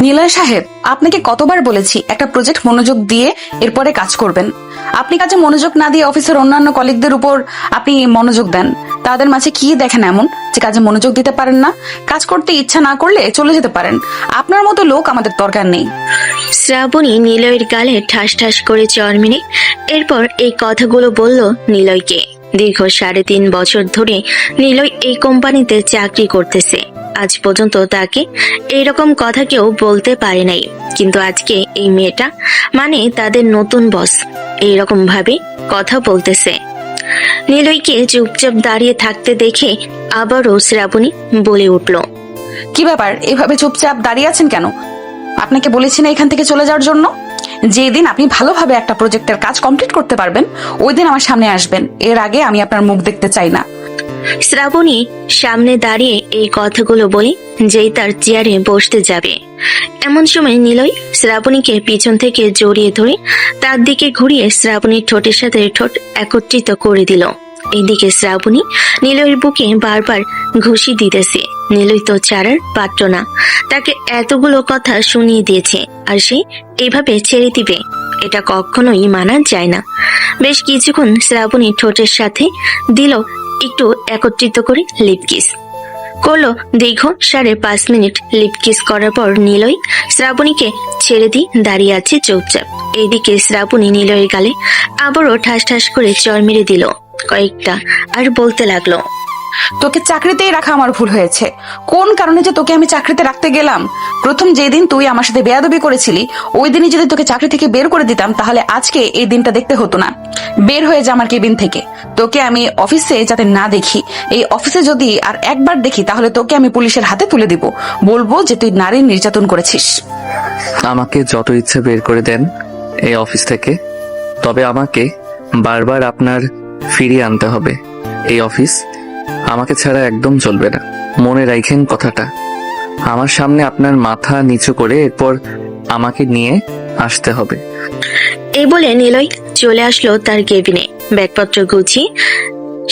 নিলয় সাহেব, আপনাকে কতবার বলেছি একটা প্রজেক্ট মনোযোগ দিয়ে এরপরে কাজ করবেন। আপনি কাজে মনোযোগ না দিয়ে অফিসের অন্যান্য কলিগদের উপর আপনি মনোযোগ দেন। তাদের মাঝে কি দেখেন এমন যে কাজে মনোযোগ দিতে পারেন না? কাজ করতে ইচ্ছা না করলে চলে যেতে পারেন। আপনার মতো লোক আমাদের দরকার নেই। শ্রাবণী নিলয়ের গালে ঠাস ঠাস করে চড় মেরে এরপর এই কথাগুলো বলল নিলয়কে। দীর্ঘ 3.5 বছর ধরে নিলয় এই কোম্পানিতে চাকরি করতেছে। আজ পর্যন্ত তাকে এইরকম কথা কেউ বলতে পারে নাই, কিন্তু আজকে এই মেয়েটা মানে তাদের নতুন বস এইরকম ভাবে কথা বলতেছে। নিলয়কে চুপচাপ দাঁড়িয়ে থাকতে দেখে আবারও শ্রাবণী বলে উঠল, কি ব্যাপার, এভাবে চুপচাপ দাঁড়িয়ে আছেন কেন? আপনাকে বলেছি না এখান থেকে চলে যাওয়ার জন্য? যেদিন আপনি ভালোভাবে একটা প্রজেক্টের কাজ কমপ্লিট করতে পারবেন ওই দিন আমার সামনে আসবেন। এর আগে আমি আপনার মুখ দেখতে চাই না। শ্রাবণী সামনে দাঁড়িয়ে এই কথাগুলো বলে যেই তার চেয়ারে বসতে যাবে, এমন সময় নিলয় শ্রাবণীকে পিছন থেকে জড়িয়ে ধরে তার দিকে ঘুরিয়ে শ্রাবণীর ঠোঁটের সাথে ঠোঁট একত্রিত করে দিল। এইদিকে শ্রাবণী নিলয়ের বুকে বারবার ঘুষি দিতেছে। নিলয় তো ছাড়ার পাত্র না, তাকে এতগুলো কথা শুনিয়ে দিয়েছে আর সে এইভাবে ছেড়ে দিবে, এটা কখনোই মানা যায় না। বেশ কিছুক্ষণ শ্রাবণী ঠোঁটের সাথে দিল একটু একত্রিত করে লিপ কিস করলো। দীর্ঘ 5.5 মিনিট লিপ কিস করার পর নিলয় শ্রাবণীকে ছেড়ে দিয়ে দাঁড়িয়ে আছে চুপচাপ। এইদিকে শ্রাবণী নিলয়ের গালে আবারও ঠাস ঠাস করে চড় মেরে দিল কয়েকটা, আর বলতে লাগলো, তোকে চাকরিতেই রাখা আমার ভুল হয়েছে। কোন কারণে যে তোকে আমি চাকরিতে রাখতে গেলাম? প্রথম যেদিন তুই আমার সাথে বেয়াদবি করেছিলি ওই দিনই যদি তোকে চাকরি থেকে বের করে দিতাম তাহলে আজকে এই দিনটা দেখতে হতো না। বের হয়ে যা আমার কেবিন থেকে। তোকে আমি অফিসে যাতে না দেখি, এই অফিসে যদি আর একবার দেখি তাহলে তোকে আমি পুলিশের হাতে তুলে দিব, বলবো যে তুই নারীর নির্যাতন করেছিস। আমাকে যত ইচ্ছে বের করে দেন এই অফিস থেকে, তবে আমাকে বারবার আপনার ফিরিয়ে আনতে হবে। এই অফিস আমাকে ছাড়া একদম চলবে না, মনে রাখেন কথাটা। আমার সামনে আপনার মাথা নিচু করে এরপর আমাকে নিয়ে আসতে হবে। এই বলে নিলয় চলে আসলো তার কেবিনে। ব্যাগপত্র গুছিয়ে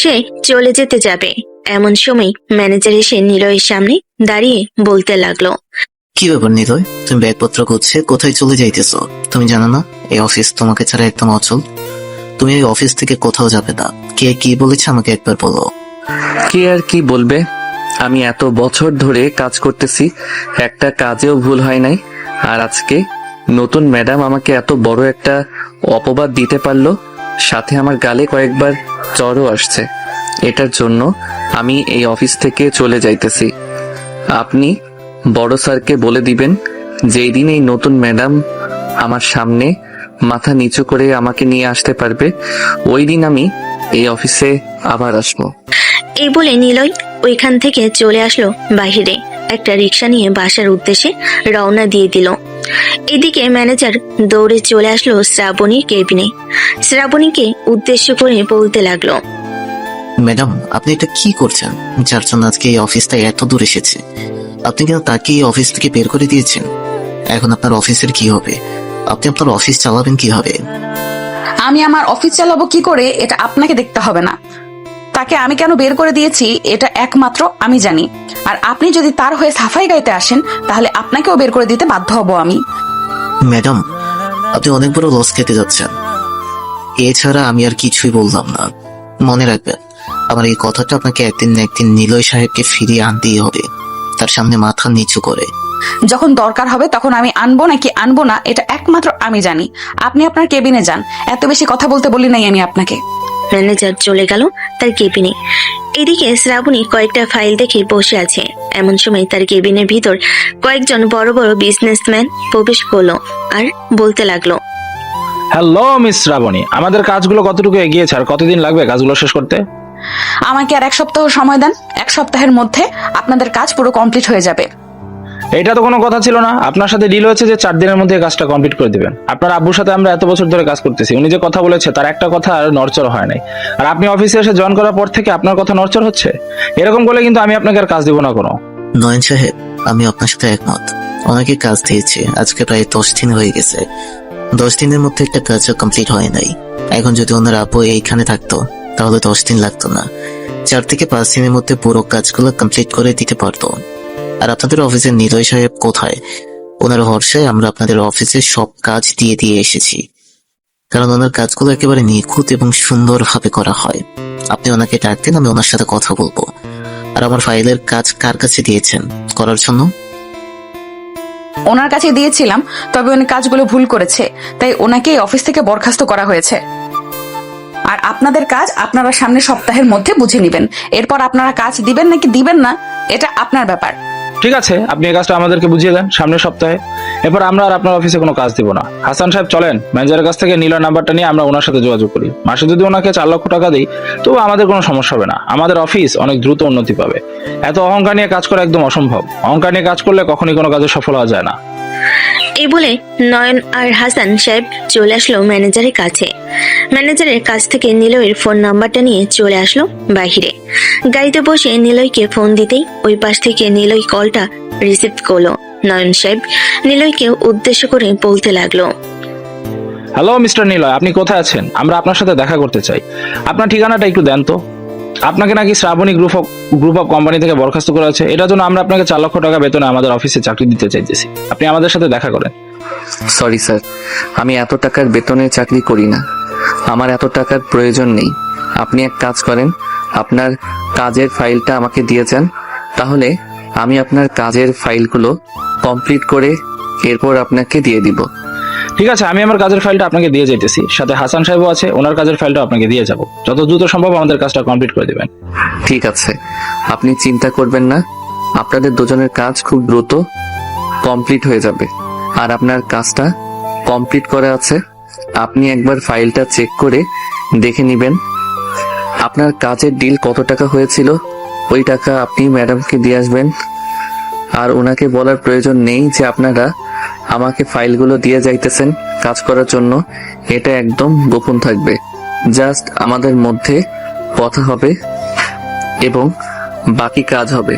সে চলে যেতে যাবে, এমন সময় ম্যানেজার এসে নিলয়ের সামনে দাঁড়িয়ে বলতে লাগলো, কি ব্যাপার নিলয়, তুমি ব্যাগপত্র গুছিয়ে কোথায় চলে যাইতেছো? তুমি জানো না এই অফিস তোমাকে ছাড়া একদম অচল? তুমি এই অফিস থেকে কোথাও যাবে না। কে কি বলেছে আমাকে একবার বলো। কি আর কি বলবে, আমি এত বছর ধরে কাজ করতেছি, একটা কাজেও ভুল হয় নাই। আর আজকে নতুন ম্যাডাম আমাকে এত বড় একটা অপবাদ দিতে পারলো, সাথে আমার গালে কয়েকবার জ্বরও আসছে। এটার জন্য আমি এই অফিস থেকে চলে যাইতেছি। আপনি বড় স্যারকে বলে দিবেন যেই দিন এই নতুন ম্যাডাম আমার সামনে মাথা নিচু করে আমাকে নিয়ে আসতে পারবে ওই দিন আমি এই অফিসে আবার আসবো। এই বলে নিলয় ওইখান থেকে চলে আসলো বাহিরে। একটা রিক্সা নিয়ে বাসার উদ্দেশ্যে রওনা দিয়ে দিল। এদিকে ম্যানেজার দৌড়ে চলে আসলো শ্রাবণীর কেবিনে। শ্রাবণীকে উদ্দেশ্য করে বলতে লাগলো, ম্যাডাম, আপনি এটা কি করছেন? যার জন্য আজকে এই অফিসটা এত দূর এসেছে, আপনি কেন তাকে এই অফিস থেকে বের করে দিয়েছেন? এখন আপনার অফিসের কি হবে? আপনি আপনার অফিস চালাবেন কিভাবে? আমি আমার অফিস চালাবো কি করে এটা আপনাকে দেখতে হবে না। তাকে আমি কেন বের করে দিয়েছি এটা একমাত্র আমি জানি। আর আপনি যদি তার হয়ে সাফাই গাইতে আসেন তাহলে আপনাকেও বের করে দিতে বাধ্য হব আমি। ম্যাডাম, আপনি অনেক বড় লস খেতে যাচ্ছেন। এছাড়া আমি আর কিছুই বললাম না। মনে রাখবেন, আমার এই কথাটা আপনাকে একদিন না একদিন নিলয় সাহেবকে ফিরিয়ে আনতেই হবে, তার সামনে মাথা নিচু করে। যখন দরকার হবে তখন আমি আনবো নাকি আনবো না এটা একমাত্র আমি জানি। আপনি আপনার কেবিনে যান, এত বেশি কথা বলতে বলি নাই আমি আপনাকে। ম্যানেজার চলে গেল তার কেবিনে। এদিকে শ্রাবণী কয়েকটা ফাইল দেখে বসে আছে। এমন সময় তার কেবিনের ভিতর কয়েকজন বড় বড় বিজনেসম্যান প্রবেশ করলো আর বলতে লাগলো, হ্যালো মিস শ্রাবণী, আমাদের কাজগুলো কতটুকু এগিয়েছে আর কতদিন লাগবে কাজগুলো শেষ করতে? আমাকে আর 1 সপ্তাহ সময় দেন। 1 সপ্তাহের মধ্যে আপনাদের কাজ পুরো কমপ্লিট হয়ে যাবে। এটা তো কোনো কথা ছিল না। আপনার সাথে ডিল হয়েছে যে 4 দিনের মধ্যে কাজটা কমপ্লিট করে দিবেন। আপনার আব্বুর সাথে আমরা এত বছর ধরে কাজ করতেছি, উনি যে কথা বলেছে তার একটা কথা আর নড়চড় হয় নাই। আর আপনি অফিসে এসে জয়েন করার পর থেকে আপনার কথা নড়চড় হচ্ছে। এরকম করলে কিন্তু আমি আপনাকে আর কাজ দিব না কোনো। নয়ন সাহেব, আমি আপনার সাথে একমত। অনেকে কাজ দিয়েছে, আজকে প্রায় 10 দিন হয়ে গেছে। 10 দিনের মধ্যে একটা কাজও কমপ্লিট হয় নাই। এখন যদি ওনার আপু এইখানে থাকতো তাহলে 10 দিন লাগতো না, 4 থেকে 5 দিনের মধ্যে পুরো কাজগুলো কমপ্লিট করে দিতে পারতো। আর আপনাদের অফিসের নিলয় সাহেব কোথায়? ওনার ভরসায় আমরা আপনাদের অফিসে সব কাজ দিয়ে দিয়ে এসেছি, কারণ ওনার কাজগুলো একেবারে নিখুঁত এবং সুন্দরভাবে করা হয়। আপনি ওনাকে ডাক দিন, আমি ওনার সাথে কথা বলবো। আর আমার ফাইলের কাজ কার কাছে দিয়েছেন করার জন্য? ওনার কাছে দিয়েছিলাম, তবে উনি কাজগুলো ভুল করেছে, তাই ওনাকে এই অফিস থেকে বরখাস্ত করা হয়েছে। আর আপনাদের কাজ আপনারা সামনের সপ্তাহের মধ্যে বুঝে নেবেন। এরপর আপনারা কাজ দিবেন নাকি দিবেন না, এটা আপনার ব্যাপার। ঠিক আছে, আপনি এই কাজটা আমাদেরকে বুঝিয়ে দেন সামনের সপ্তাহে। এরপর আমরা আর আপনার অফিসে কোনো কাজ দিব না। হাসান সাহেব চলেন, ম্যানেজারের কাছ থেকে নীলয় নাম্বারটা নিয়ে আমরা ওনার সাথে যোগাযোগ করি। মাসে যদি ওনাকে 4 লক্ষ টাকা দিই তবু আমাদের কোনো সমস্যা হবে না। আমাদের অফিস অনেক দ্রুত উন্নতি পাবে। এত অহংকার নিয়ে কাজ করা একদম অসম্ভব। অহংকার নিয়ে কাজ করলে কখনই কোনো কাজে সফল হওয়া যায় না। এই বলে নয়ন আর হাসান সাহেব চলে আসলো ম্যানেজারের কাছে। ম্যানেজারের কাছ থেকে নিলয়ের ফোন নাম্বারটা নিয়ে চলে আসলো বাহিরে। গাড়িতে বসে নিলয়কে ফোন দিতেই ওই পাশ থেকে নিলয় কলটা রিসিভ করলো। নয়ন সাহেব নিলয়কে উদ্দেশ্য করে বলতে লাগলো, হ্যালো মিস্টার নিলয়, আপনি কোথায় আছেন? আমরা আপনার সাথে দেখা করতে চাই। আপনার ঠিকানাটা একটু দেন তো। আপনাকে নাকি শ্রাবণী গ্রুপ অফ কোম্পানি থেকে বরখাস্ত করা হয়েছে। এটার জন্য আমরা আপনাকে 4 লক্ষ টাকা বেতনে আমাদের অফিসে চাকরি দিতে চাইতেছি। আপনি আমাদের সাথে দেখা করেন। সরি স্যার, আমি এত টাকার বেতনে চাকরি করি না। আমার এত টাকার প্রয়োজন নেই। আপনি এক কাজ করেন, আপনার কাজের ফাইলটা আমাকে দিয়ে যান, তাহলে আমি আপনার কাজের ফাইলগুলো কমপ্লিট করে এরপর আপনাকে দিয়ে দিব। ঠিক আছে, আমি আমার কাজের ফাইলটা আপনাকে দিয়ে যাইতেছি। সাথে হাসান সাহেবও আছে, ওনার কাজের ফাইলটা আপনাকে দিয়ে যাব। যত দ্রুত সম্ভব আমাদের কাজটা কমপ্লিট করে দেবেন। ঠিক আছে, আপনি চিন্তা করবেন না, আপনাদের দুজনের কাজ খুব দ্রুত কমপ্লিট হয়ে যাবে। আর আপনার কাজটা কমপ্লিট করা আছে, আপনি একবার ফাইলটা চেক করে দেখে নেবেন। আপনার কাজের ডিল কত টাকা হয়েছিল ওই টাকা আপনি ম্যাডামকে দিয়ে আসবেন। আর ওনাকে বলার প্রয়োজন নেই যে আপনারা আমাকে ফাইলগুলো দিয়ে যাইতেছেন কাজ করার জন্য। এটা একদম গোপন থাকবে, জাস্ট আমাদের মধ্যে কথা হবে এবং বাকি কাজ হবে।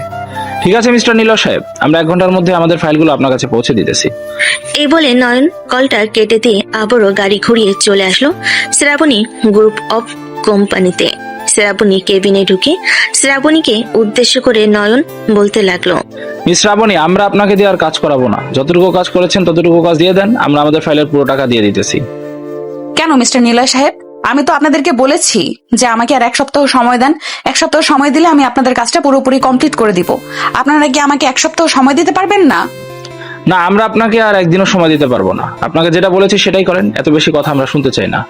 ঠিক আছে মিস্টার নিলয় সাহেব, আমরা 1 ঘন্টার মধ্যে আমাদের ফাইলগুলো আপনার কাছে পৌঁছে দিতেছি। এই বলে নয়ন কলটা কেটে দিয়ে আবারও গাড়ি ঘুরিয়ে চলে আসলো শ্রাবণী গ্রুপ অফ কোম্পানিতে। শ্রাবণী কেবিনে ঢুকে শ্রাবণীকে উদ্দেশ্য করে নয়ন বলতে লাগলো, মিস শ্রাবণী, আমরা আপনাকে দিয়ে আর কাজ করাবো না। যতটুকু কাজ করেছেন ততটুকু কাজ দিয়ে দেন, আমরা আমাদের ফাইলের পুরো টাকা দিয়ে দিতেছি। কেন মিস্টার নিলয় সাহেব, আমি তো আপনাদেরকে বলেছি যে আমাকে আর 1 সপ্তাহ সময় দেন। 1 সপ্তাহ সময় দিলে আমি আপনাদের কাজটা পুরোপুরি কমপ্লিট করে দিব। আপনারা কি আমাকে 1 সপ্তাহ সময় দিতে পারবেন না? না, আমরা আপনাকে আর একদিনও সময় দিতে পারবো না। আপনাকে যেটা বলেছি সেটাই করেন, এত বেশি কথা আমরা শুনতে চাই না।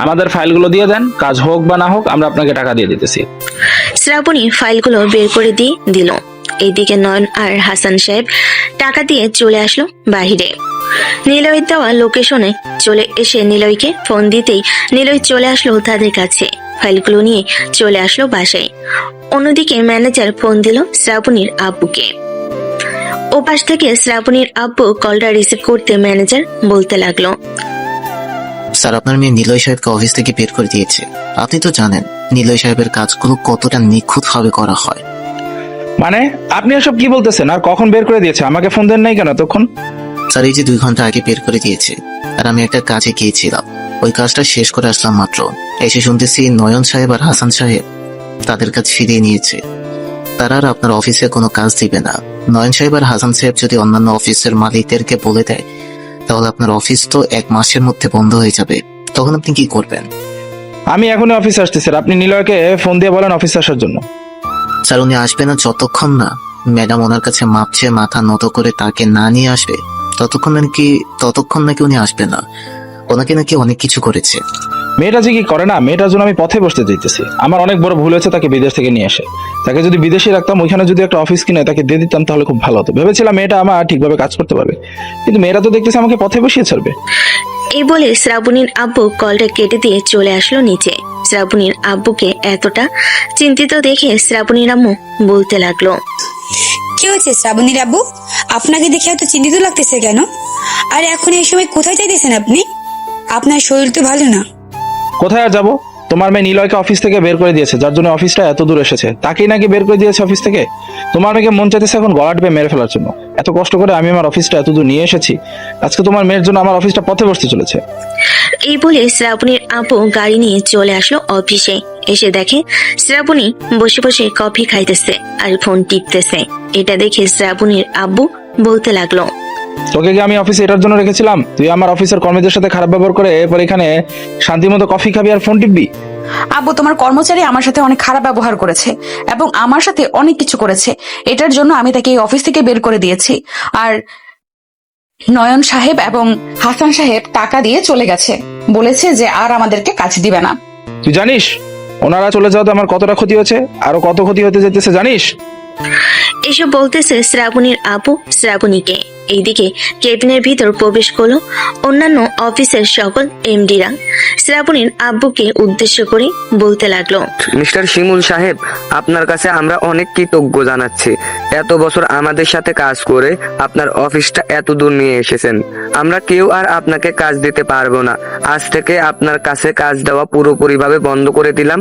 আমাদের ফাইলগুলো দিয়ে দেন, কাজ হোক বা না হোক আমরা আপনাকে টাকা দিয়ে দিতেছি। শ্রাবণী ফাইলগুলো বের করে দিয়ে দিল। এইদিকে নয়ন আর হাসান সাহেব টাকা দিয়ে চলে আসলো বাহিরে। নিলয়ের দেওয়া লোকেশনে চলে এসে নিলয়কে ফোন দিতেই নিলয় চলে আসলো তাদের কাছে। ফাইলগুলো নিয়ে চলে আসলো বাসায়। অন্যদিকে ম্যানেজার ফোন দিল শ্রাবণীর আব্বুকে। ওপাশ থেকে শ্রাবণীর আব্বু কলটা রিসিভ করতে ম্যানেজার বলতে লাগলো, স্যার, আপনার মেয়ে নিলয় সাহেবকে অফিস থেকে বের করে দিয়েছে। আপনি তো জানেন নিলয় সাহেবের কাজগুলো কতটা নিখুঁতভাবে করা হয়। মানে আপনি এসব কি বলতেছেন? আর কখন বের করে দিয়েছে? আমাকে ফোন দেন নাই কেন তখন? স্যার, এই যে 2 ঘন্টা আগে বের করে দিয়েছে। আর আমি একটা কাজে গিয়েছিলাম, ওই কাজটা শেষ করে আসলাম মাত্র। এসে শুনতেছি নয়ন সাহেব আর হাসান সাহেব তাদের কাজ ফিরিয়ে নিয়েছে। তারা আর আপনার অফিসে কোনো কাজ দিবে না। নয়ন সাহেব আর হাসান সাহেব যদি অন্যান্য অফিসের মালিকদেরকে বলে দেয় তাহলে আপনার অফিস তো 1 মাসের মধ্যে বন্ধ হয়ে যাবে। তখন আপনি কি করবেন? আমি এখনই অফিসে আসছি স্যার। আপনি নিলয়কে ফোন দিয়ে বলেন অফিসে আসার জন্য। স্যার, উনি আসবে না যতক্ষণ না ম্যাডাম ওনার কাছে মাপ চেয়ে মাথা নত করে তাকে না নিয়ে আসবে ততক্ষণ নাকি উনি আসবে না। ওনাকে নাকি অনেক কিছু করেছে। মেয়েটা যে কি করে না, মেয়েটার জন্য আমি পথে বসতে চাইতেছি। আমার অনেক বড় ভুল হয়েছে তাকে বিদেশ থেকে নিয়ে এসে। তাকে যদি বিদেশে রাখতাম, ওইখানে যদি একটা অফিস কিনে তাকে দিয়ে দিতাম তাহলে খুব ভালো হতো। ভেবেছিলাম মেয়েটা আমার ঠিকভাবে কাজ করতে পারবে, কিন্তু মেয়েটা তো দেখতেছি আমাকে পথে বসিয়ে ছাড়বে। এই বলে শ্রাবণীর আব্বু কলটা কেটে দিয়ে চলে আসলো নিচে। শ্রাবণীর আব্বুকে এতটা চিন্তিত দেখে শ্রাবণীর আম্মু বলতে লাগলো, কি হয়েছে শ্রাবণীর আব্বু? আপনাকে দেখে এত চিন্তিত লাগতেছে কেন? আর এখন এই সময় কোথায় যাইতেছেন আপনি? আপনার শরীর তো ভালো না। কোথায় আর যাবো? তোমার মেয়ে নিলয়কে অফিস থেকে বের করে দিয়েছে, যার জন্য অফিসটা এত দূর এসেছে। তাকেই নাকি বের করে দিয়েছে অফিস থেকে। তোমার মেয়েকে মন চাইতেছে এখন গলা টিপে মেরে ফেলার জন্য। এত কষ্ট করে আমি আমার অফিসটা এত দূর নিয়ে এসেছি, আজকে তোমার মেয়ের জন্য আমার অফিসটা পথে বসতে চলেছে। এই বলে শ্রাবণীর আব্বু গাড়ি নিয়ে চলে আসলো অফিসে। এসে দেখে শ্রাবণী বসে বসে কফি খাইতেছে আর ফোন টিপতেছে। এটা দেখে শ্রাবণীর আব্বু বলতে লাগলো, তোকে কি আমি অফিসে এটার জন্য রেখেছিলাম তুই আমার অফিসের কর্মীদের সাথে খারাপ ব্যবহার করে এরপর এখানে শান্তি মতো কফি খাবি আর ফোন টিপবি? আব্বু, তোমার কর্মচারী আমার সাথে অনেক খারাপ ব্যবহার করেছে এবং আমার সাথে অনেক কিছু করেছে। এটার জন্য আমি তাকে এই অফিস থেকে বের করে দিয়েছি। আর নয়ন সাহেব এবং হাসান সাহেব টাকা দিয়ে চলে গেছে, বলেছে যে আর আমাদেরকে কাজ দিবে না। তুই জানিস ওনারা চলে যাওয়াতে আমার কতটা ক্ষতি হয়েছে, আরো কত ক্ষতি হতে যেতেছে জানিস? এসব বলতেছে শ্রাবণীর আপু শ্রাবণীকে। এইদিকে কেবিনের ভিতর প্রবেশ করলো অন্যান্য অফিসের সকল এমডিরা। শ্রাবণীর আব্বুকে উদ্দেশ্য করে বলতে লাগলো, মিস্টার শিমুল সাহেব, আপনার কাছে আমরা অনেক কৃতজ্ঞ জানাচ্ছি। এত বছর আমাদের সাথে কাজ করে আপনার অফিসটা এত দূর নিয়ে এসেছেন। আমরা কেউ আর আপনাকে কাজ দিতে পারবো না। আজ থেকে আপনার কাছে কাজ দেওয়া পুরোপুরিভাবে বন্ধ করে দিলাম।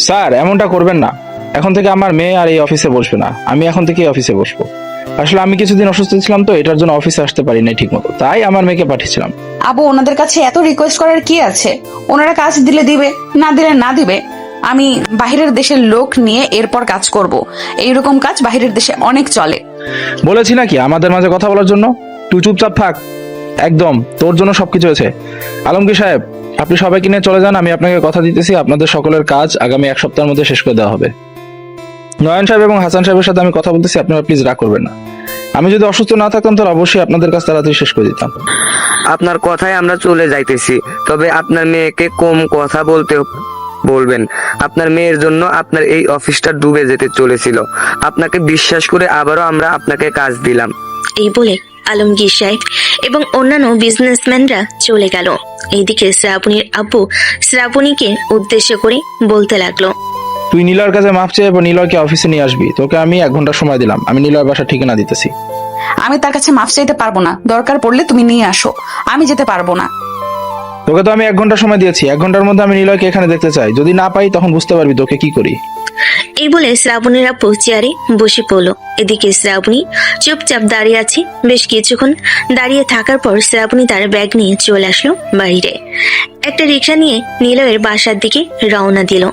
স্যার, এমনটা করবেন না। এখন থেকে আমার মেয়ে আর এই অফিসে বসবে না, আমি এখন থেকে এই অফিসে বসবো। আসলে আমি কিছুদিন অসুস্থ ছিলাম, তো এটার জন্য অফিসে আসতে পারি নাই ঠিক মতো, তাই আমার মেয়েকে পাঠিয়েছিলাম। আবু, ওনাদের কাছে এত রিকোয়েস্ট করার কি আছে? ওনারা কাজ দিলে দিবে, না দিলে না দিবে। আমি বাহিরের দেশের লোক নিয়ে এরপর কাজ করব। এইরকম কাজ বাহিরের দেশে অনেক চলে। বলেছি নাকি আমাদের মাঝে কথা বলার জন্য? তুই চুপচাপ থাক, একদম তোর জন্য সবকিছু হয়েছে। আলমগীর সাহেব, আপনি সবাইকে নিয়ে চলে যান। আমি আপনাকে কথা দিতেছি, আপনাদের সকলের কাজ আগামী 1 সপ্তাহের মধ্যে শেষ করে দেওয়া হবে। নয়ন সাহেব এবং হাসান সাহেবের সাথে আমি কথা বলতেছি, আপনারা প্লিজ রাগ করবেন না। আমি যদি অসুস্থ না থাকতাম তাহলে অবশ্যই আপনাদের কাজ তাড়াতাড়ি শেষ করে দিতাম। আপনার কথায় আমরা চলে যাইতেছি, তবে আপনার মেয়েকে কম কথা বলতে বলবেন। আপনার মেয়ের জন্য আপনার এই অফিসটা ডুবে যেতে চলেছিল। আপনাকে বিশ্বাস করে আবারও আমরা আপনাকে কাজ দিলাম। এই বলে আলমগীর সাহেব এবং অন্যান্য বিজনেসম্যানরা চলে গেল। এইদিকে শ্রাবণীর আব্বু শ্রাবণীকে উদ্দেশ্য করে বলতে লাগলো, তুই নীলয়ের কাছে মাপ চেয়ে এবার নীলয়কে অফিসে নিয়ে আসবি। তোকে আমি 1 ঘন্টা সময় দিলাম, আমি নীলয়ের বাসার ঠিকানা দিতেছি। আমি তার কাছে মাফ চাইতে পারবো না, দরকার পড়লে তুমি নিয়ে আসো, আমি যেতে পারবো না। তোকে তো আমি 1 ঘন্টা সময় দিয়েছি, 1 ঘন্টার মধ্যে আমি নীলয়কে এখানে দেখতে চাই। যদি না পাই তখন বুঝতে পারবি তোকে কি করি। এই বলে শ্রাবণীর আপু চেয়ারে বসে পড়লো। এদিকে শ্রাবণী চুপচাপ দাঁড়িয়ে আছে। বেশ কিছুক্ষণ দাঁড়িয়ে থাকার পর শ্রাবণী তার ব্যাগ নিয়ে চলে আসলো বাইরে। একটা রিক্সা নিয়ে নিলয়ের বাসার দিকে রওনা দিল।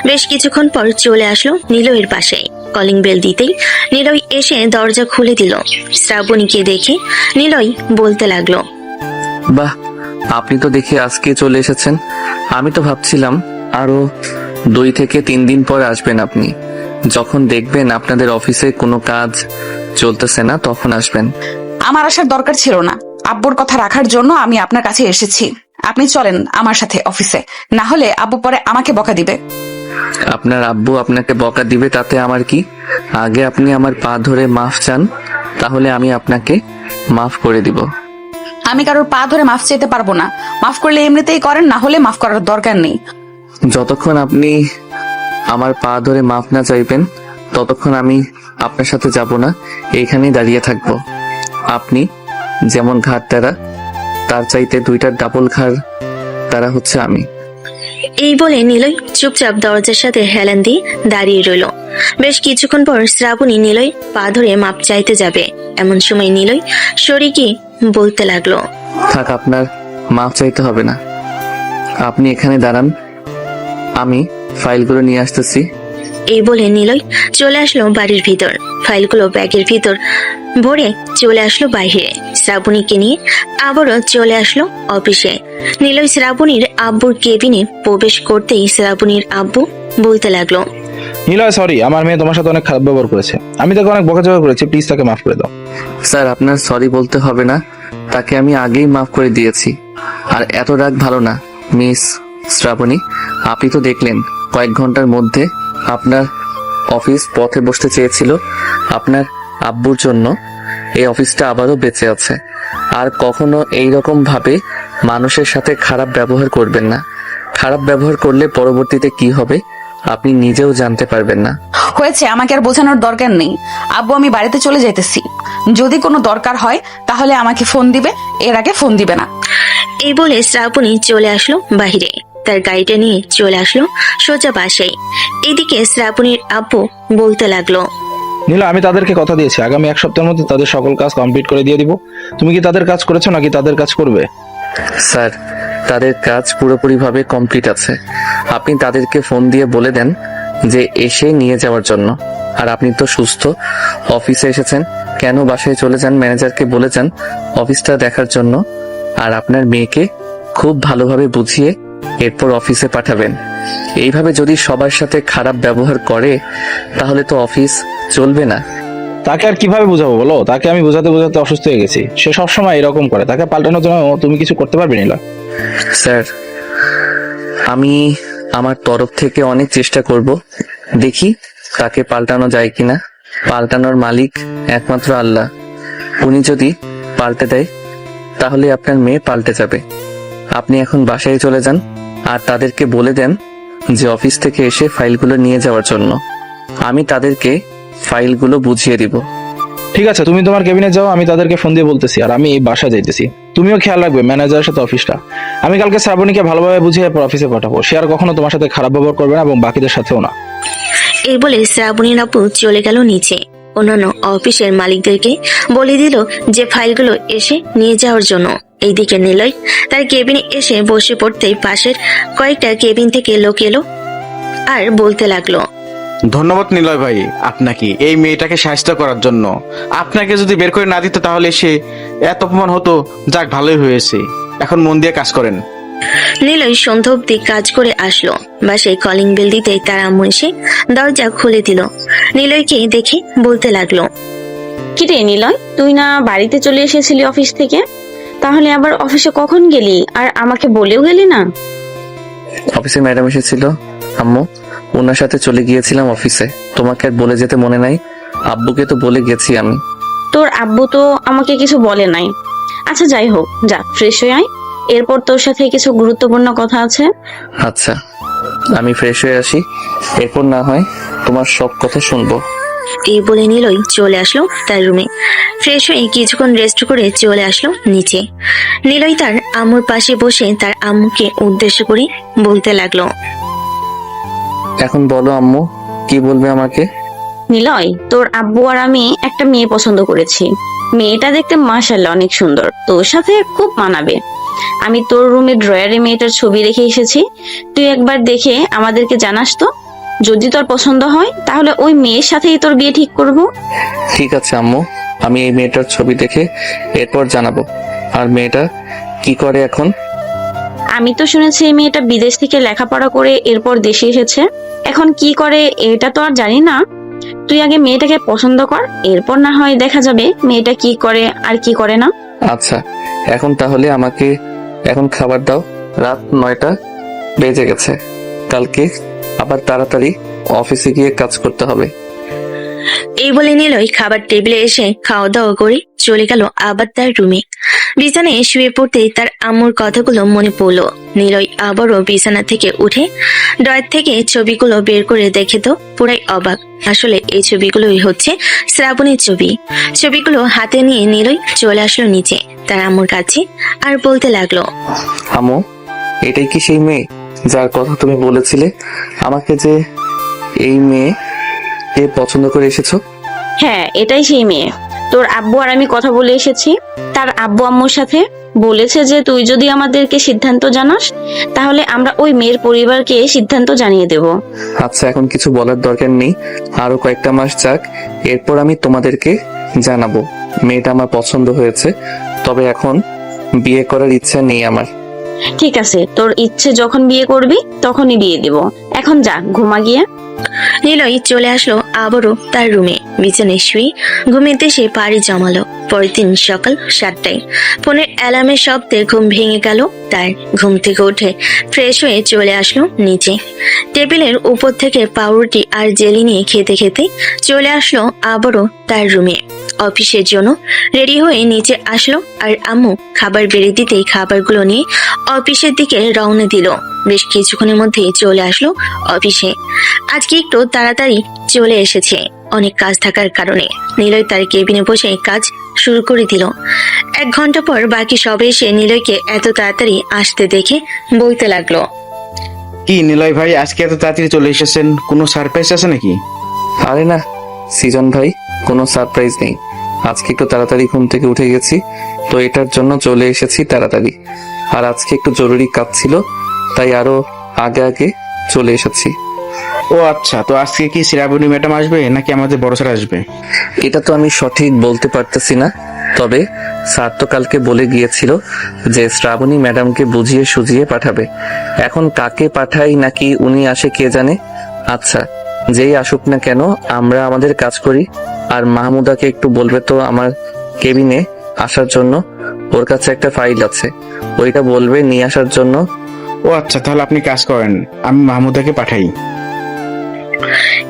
বেশ কিছুক্ষণ পর চলে আসলো নিলয়ের বাসায়। কলিং বেল দিতেই নিলয় এসে দরজা খুলে দিল। শ্রাবণীকে দেখে নিলয় বলতে লাগলো, বাহ, আপনি তো দেখি আজকে চলে এসেছেন। আমি তো ভাবছিলাম আরো 2 থেকে 3 দিন পর আসবেন আপনি। যখন দেখবেন আপনাদের অফিসে কোনো কাজ চলতেছে না তখন আসবেন। আমার আসার দরকার ছিল না। আব্বুর কথা রাখার জন্য আমি আপনার কাছে এসেছি। আপনি চলেন আমার সাথে অফিসে, না হলে আব্বু পরে আমাকে বকা দিবে। আপনার আব্বু আপনাকে বকা দিবে তাতে আমার কি? আগে আপনি আমার পা ধরে মাফ চান, তাহলে আমি আপনাকে মাফ করে দিব। আমি কারোর পা ধরে মাফ চাইতে পারবো না। মাফ করলে এমনিতেই করেন, না হলে মাফ করার দরকার নেই। যতক্ষণ আপনি আমার পা ধরে মাফ না চাইবেন ততক্ষণ আমি আপনার সাথে যাব না, এইখানেই দাঁড়িয়ে থাকবো। আপনি যেমন ঘাড় তারা, তার চাইতে 2টা ডাবল ঘাড় তারা হচ্ছে আমি। এই বলে নিলয় চুপচাপ দরজার সাথে হেলান দিয়ে দাঁড়িয়ে রইল। বেশ কিছুক্ষণ পর শ্রাবণী নিলয় পা ধরে মাপ চাইতে যাবে। এমন সময় নিলয় সরে গিয়ে বলতে লাগলো, থাক, আপনার মাফ চাইতে হবে না। আপনি এখানে দাঁড়ান, আমি ফাইলগুলো নিয়ে আসতেছি। এই বলে নিলয় চলে আসলো বাড়ির ভিতর। ফাইলগুলো ব্যাগের ভিতর ভরে চলে আসলো বাইরে। শ্রাবণীকে নিয়ে আবারও চলে আসলো অফিসে। নিলয় শ্রাবণীর আব্বুর কেবিনে প্রবেশ করতেই শ্রাবণীর আব্বু বলতে লাগলো, নীলয়, সরি, আমার মেয়ে তোমার সাথে অনেক খারাপ ব্যবহার করেছে। আমি তাকে অনেক বকাঝকা করেছি, প্লিজ তাকে মাফ করে দাও। স্যার, আপনার সরি বলতে হবে না, তাকে আমি আগেই মাফ করে দিয়েছি। আর এত রাগ ভালো না। মিস শ্রাবণী, আপনি তো দেখলেন কয়েক ঘন্টার মধ্যে আপনার অফিস পথে বসতে চেয়েছিল। আপনার আব্বুর জন্য এই অফিসটা আবারও বেঁচে আছে। আর কখনো এইরকম ভাবে মানুষের সাথে খারাপ ব্যবহার করবেন না। খারাপ ব্যবহার করলে পরবর্তীতে কি হবে আপনি নিজেও জানতে পারবেন না। হয়েছে, আমাকে আর বোঝানোর দরকার নেই। আব্বু, আমি বাড়িতে চলে যাইতেছি। যদি কোনো দরকার হয় তাহলে আমাকে ফোন দিবে, এর আগে ফোন দিবে না। এই বলে শ্রাবণী চলে আসলো বাহিরে। তার গাড়িটা নিয়ে চলে আসলো সোজা বাসায়। এদিকে শ্রাবণীর আব্বু বলতে লাগলো, নীলা, আমি তাদেরকে কথা দিয়েছি আগামী 1 সপ্তাহের মধ্যে তাদের সকল কাজ কমপ্লিট করে দিয়ে দিব। তুমি কি তাদের কাজ করেছো নাকি তাদের কাজ করবে? স্যার, তাদের কাজ পুরোপুরিভাবে কমপ্লিট আছে। আপনি তাদেরকে ফোন দিয়ে বলে দেন যে এসে নিয়ে যাওয়ার জন্য। আর আপনি তো সুস্থ, অফিসে এসেছেন, কেন বাসায় চলে যান, ম্যানেজারকে বলে যান অফিসটা দেখার জন্য, আর আপনার মেয়েকে খুব ভালোভাবে বুঝিয়ে এরপর অফিসে পাঠাবেন। এইভাবে যদি সবার সাথে খারাপ ব্যবহার করে তাহলে তো অফিস চলবে না। তাকে আর কিভাবে বোঝাবো বলো? তাকে আমি বোঝাতে বোঝাতে অসুস্থ হয়ে গেছি। সে সবসময় এরকম করে। তাকে পাল্টানোর জন্য তুমি কিছু করতে পারবে নিলয়? স্যার, আমি আমার তরফ থেকে অনেক চেষ্টা করব, দেখি তাকে পাল্টানো যায় কিনা। পাল্টানোর মালিক একমাত্র আল্লাহ। উনি যদি পাল্টে দেয় তাহলে আপনার মেয়ে পাল্টে যাবে। আপনি এখন বাসায় চলে যান আর তাদেরকে বলে দেন যে অফিস থেকে এসে ফাইলগুলো নিয়ে যাওয়ার জন্য। আমি তাদেরকে ফাইলগুলো বুঝিয়ে দিব। ঠিক আছে, তুমি তোমার কেবিনে যাও, আমি তাদেরকে ফোন দিয়ে বলতেছি, আর আমি এই বাসায় যাইতেছি। তুমিও খেয়াল রাখবে ম্যানেজারের সাথে অফিসটা। আমি কালকে শ্রাবণীকে ভালোভাবে বুঝিয়ে এরপর অফিসে পাঠাবো। সে আর কখনো তোমার সাথে খারাপ ব্যবহার করবে না এবং বাকিদের সাথেও না। এই বলে শ্রাবণীর আপু চলে গেল নিচে। অন্যান্য অফিসের মালিকদেরকে বলে দিল যে ফাইলগুলো এসে নিয়ে যাওয়ার জন্য। এইদিকে নিলয় তার কেবিনে এসে বসে পড়তেই পাশের কয়েকটা কেবিন থেকে লোক এলো আর বলতে লাগলো, ধন্যবাদ নিলয় ভাই আপনাকে এই মেয়েটাকে সাহায্য করার জন্য। আপনাকে যদি বের করে না দিত তাহলে সে এত অপমান হতো। যাক, ভালোই হয়েছে, এখন মন দিয়ে কাজ করেন। নিলয় সন্ধ্যা অব্দি কাজ করে আসলো। বাসায় কলিং বেল দিতেই তার আম্মু এসে দরজা খুলে দিল। নিলয়কে দেখে বলতে লাগলো, কিরে নিলয়, তুই না বাড়িতে চলে এসেছিলি অফিস থেকে? তাহলে আবার অফিসে কখন গেলি আর আমাকে বলেও গেলি না? অফিসে ম্যাডাম এসেছিল আম্মু, ওনার সাথে চলে গিয়েছিলাম অফিসে। তোমাকে আর বলে যেতে মনে নাই? আব্বুকে তো বলে গেছি আমি। তোর আব্বু তো আমাকে কিছু বলে নাই। আচ্ছা যাই হোক, যা ফ্রেশ হয়ে আয়, এরপর তোর সাথে কিছু গুরুত্বপূর্ণ কথা আছে। আচ্ছা, আমি ফ্রেশ হয়ে আসি, এরপর না হয় তোমার সব কথা শুনবো। এই বলে নিলয় চলে আসলো তার রুমে। ফ্রেশ হয়ে কিছুক্ষণ রেস্ট করে চলে আসলো নিচে। নিলয় তার আম্মুর পাশে বসে তার আম্মুকে উদ্দেশ্য করে বলতে লাগলো, এখন বলো আম্মু, কি বলবে আমাকে? নিলয়, তোর আব্বু আর আমি একটা মেয়ে পছন্দ করেছি। মেয়েটা দেখতে মাশাআল্লাহ অনেক সুন্দর, তোর সাথে খুব মানাবে। আমি তোর রুমে ড্রয়ারে মেয়েটার ছবি রেখে এসেছি, তুই একবার দেখে আমাদেরকে জানাস তো। যদি তোর পছন্দ হয় তাহলে ওই মেয়ের সাথেই তোর বিয়ে ঠিক করব। ঠিক আছে আম্মু, আমি এই মেয়েটার ছবি দেখে এরপর জানাবো। আর মেয়েটা কি করে এখন? আমি তো শুনেছি এই মেয়েটা বিদেশ থেকে লেখাপড়া করে এরপর দেশে এসেছে। এখন কি করে এটা তো আর জানি না। তুই আগে মেয়েটাকে পছন্দ কর, এরপর না হয় দেখা যাবে মেয়েটা কি করে আর কি করে না। আচ্ছা, এখন তাহলে আমাকে এখন খাবার দাও। রাত 9টা বেজে গেছে। কালকে আবার তাড়াতাড়ি অফিসে গিয়ে কাজ করতে হবে। এই বলে নিলয় খাবার টেবিলে এসে খাওয়া দাওয়া করে চলে গেল আবার তার রুমে। বিছানায় শুয়ে পড়তেই তার আম্মুর কথাগুলো মনে পড়লো। নিলয় আবারও বিছানা থেকে উঠে ড্রয়ার থেকে ছবিগুলো বের করে দেখে তো পুরাই অবাক। আসলে এই ছবিগুলোই হচ্ছে শ্রাবণীর ছবি। ছবিগুলো হাতে নিয়ে নিলয় চলে আসলো নিচে তার আম্মুর কাছে আর বলতে লাগলো, আম্মু, এটাই কি সেই মেয়ে যার কথা তুমি বলেছিলে আমাকে, যে এই মেয়ে কে পছন্দ করে এসেছো? হ্যাঁ, এটাই সেই মেয়ে। তোর আব্বু আর আমি কথা বলে এসেছি তার আব্বু আম্মুর সাথে। বলেছে যে তুই যদি আমাদেরকে সিদ্ধান্ত জানাস তাহলে আমরা ওই মেয়ের পরিবারকে সিদ্ধান্ত জানিয়ে দেব। আচ্ছা, এখন কিছু বলার দরকার নেই, আরো কয়েকটা মাস যাক, এরপর আমি তোমাদেরকে জানাবো। মেয়েটা আমার পছন্দ হয়েছে, তবে এখন বিয়ে করার ইচ্ছা নেই আমার। ঠিক আছে, তোর ইচ্ছে যখন বিয়ে করবি তখনই বিয়ে দিব। এখন যা, ঘুমা গিয়ে। নিলয় চলে আসলো আবারও তার রুমে। বিছানায় শুয়ে ঘুমিতে সে পাড়ি জমালো। পরের দিন সকাল 7টায় ফোনের অ্যালার্মের শব্দে ঘুম ভেঙে গেল তার। ঘুম থেকে উঠে ফ্রেশ হয়ে চলে আসলো নিচে। টেবিলের উপর থেকে পাউরুটি আর জেলি নিয়ে খেতে খেতে চলে আসলো আবারও তার রুমে। অফিসের জন্য রেডি হয়ে নিচে আসলো আর আম্মু খাবার বেড়ে দিতেই খাবারগুলো নিয়ে অফিসের দিকে রওনা দিল। বেশ কিছুক্ষণের মধ্যেই চলে আসলো অফিসে। আজকে একটু তাড়াতাড়ি চলে এসেছে, অনেক কাজ থাকার কারণে। নিলয় তার কেবিনে বসে কাজ শুরু করে দিল। 1 ঘন্টা পর বাকি সবাই এসে নিলয়কে এত তাড়াতাড়ি আসতে দেখে বলতে লাগলো, কি নিলয় ভাই, আজকে এত তাড়াতাড়ি চলে এসেছেন? কোনো সারপ্রাইজ আছে নাকি? আরে না সৃজন ভাই, কোনো সারপ্রাইজ নেই। আজকে একটু তাড়াতাড়ি ঘুম থেকে উঠে গেছি, তো এটার জন্য চলে এসেছি তাড়াতাড়ি। আর আজকে একটু জরুরি কাজ ছিল, তাই আরো আগে আগে চলে এসেছি। ও আচ্ছা, তো আজকে কি শ্রাবণী ম্যাডাম আসবে নাকি আমাদের বড় স্যার আসবে? এটা তো আমি সঠিক বলতে পারতেছি না, তবে স্যার তো কালকে বলে গিয়েছিল যে শ্রাবণী ম্যাডামকে বুঝিয়ে সুঝিয়ে পাঠাবে। এখন কাকে পাঠাই নাকি উনি আসে কে জানে। আচ্ছা, যেই আসুক না কেন আমরা আমাদের কাজ করি। আর মাহমুদাকে একটু বলবে তো আমার কেবিনে আসার জন্য, ওর কাছে একটা ফাইল আছে, ওইটা বলবে নিয়ে আসার জন্য। ও আচ্ছা, তাহলে আপনি কাজ করেন, আমি মাহমুদাকে পাঠাই।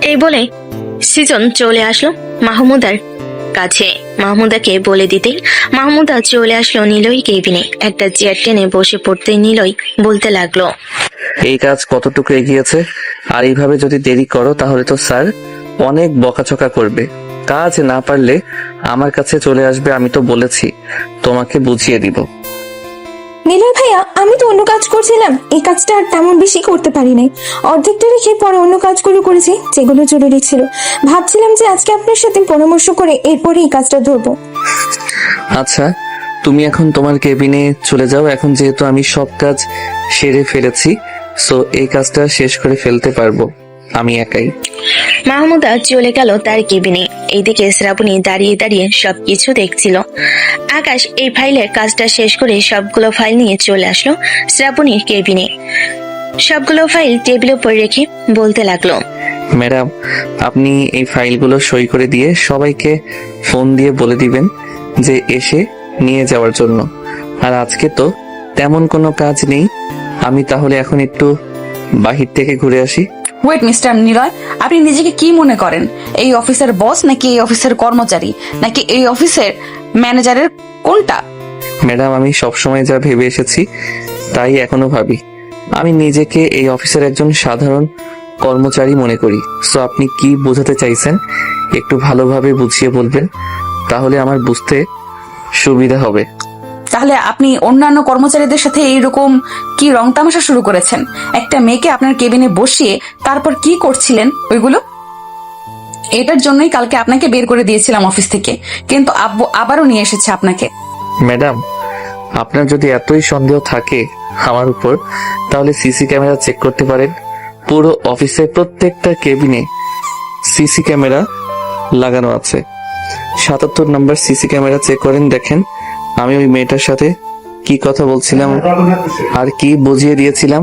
এই বলে সৃজন চলে আসলো মাহমুদার কাছে। মাহমুদাকে বলে দিতেই মাহমুদা চলে আসলো নিলয় কেবিনে। একটা চেয়ার টেনে বসে পড়তে নিলয় বলতে লাগলো, এই কাজ কতটুকু এগিয়েছে? আর এইভাবে যদি দেরি করো তাহলে তো স্যার অনেক বকাঝকা করবে। কাজ না পারলে আমার কাছে চলে আসবে, আমি তো বলেছি তোমাকে বুঝিয়ে দিব। নিলয় ভাইয়া, আমি তো অন্য কাজ করছিলাম, এই কাজটা আর তেমন বেশি করতে পারি নাই। অর্ধেকটা রেখে পরে অন্য কাজগুলো করেছি যেগুলো জরুরি ছিল। ভাবছিলাম যে আজকে আপনার সাথে পরামর্শ করে এরপরে এই কাজটা ধরবো। আচ্ছা, তুমি এখন তোমার কেবিনে চলে যাও। এখন যেহেতু আমি সব কাজ সেরে ফেলেছি, সো এই কাজটা শেষ করে ফেলতে পারবো আমি একাই। মাহমুদা চলে গেল তার কেবিনে। এইদিকে শ্রাবণী দাঁড়িয়ে দাঁড়িয়ে সবকিছু দেখছিল। আকাশ এই ফাইলের কাজটা শেষ করে সবগুলো ফাইল নিয়ে চলে আসলো শ্রাবণীর কেবিনে। সবগুলো ফাইল টেবিলের উপর রেখে বলতে লাগলো, ম্যাডাম, আপনি এই ফাইলগুলো সই করে দিয়ে সবাইকে ফোন দিয়ে বলে দিবেন যে এসে নিয়ে যাওয়ার জন্য। আর আজকে তো তেমন কোনো কাজ নেই, আমি তাহলে এখন একটু বাহির থেকে ঘুরে আসি। ওয়েট মিস্টার নিলয়, আপনি নিজেকে কি মনে করেন? এই অফিসের বস নাকি এই অফিসের কর্মচারী নাকি এই অফিসের ম্যানেজারের কোনটা? ম্যাডাম, আমি সবসময় যা ভেবে এসেছি তাই এখনো ভাবি। আমি নিজেকে এই অফিসের একজন সাধারণ কর্মচারী মনে করি। সো আপনি কি বোঝাতে চাইছেন একটু ভালোভাবে বুঝিয়ে বলবেন, তাহলে আমার বুঝতে সুবিধা হবে। তাহলে আপনি অন্যান্য কর্মচারীদের সাথে এইরকম কি রং তামাশা শুরু করেছেন? একটা মেয়েকে আপনার কেবিনে বসিয়ে তারপর কি করছিলেন ওইগুলো? এটার জন্যই কালকে আপনাকে বের করে দিয়েছিলাম অফিস থেকে, কিন্তু আব্বু আবারও নিয়ে এসেছে আপনাকে। ম্যাডাম, আপনার যদি এতই সন্দেহ থাকে আমার উপর, তাহলে সিসি ক্যামেরা চেক করতে পারেন। পুরো অফিসের প্রত্যেকটা কেবিনে সিসি ক্যামেরা লাগানো আছে। ৭৭ নম্বর সিসি ক্যামেরা চেক করেন, দেখেন আমি ওই মেয়েটার সাথে কি কথা বলছিলাম আর কি বুঝিয়ে দিয়েছিলাম।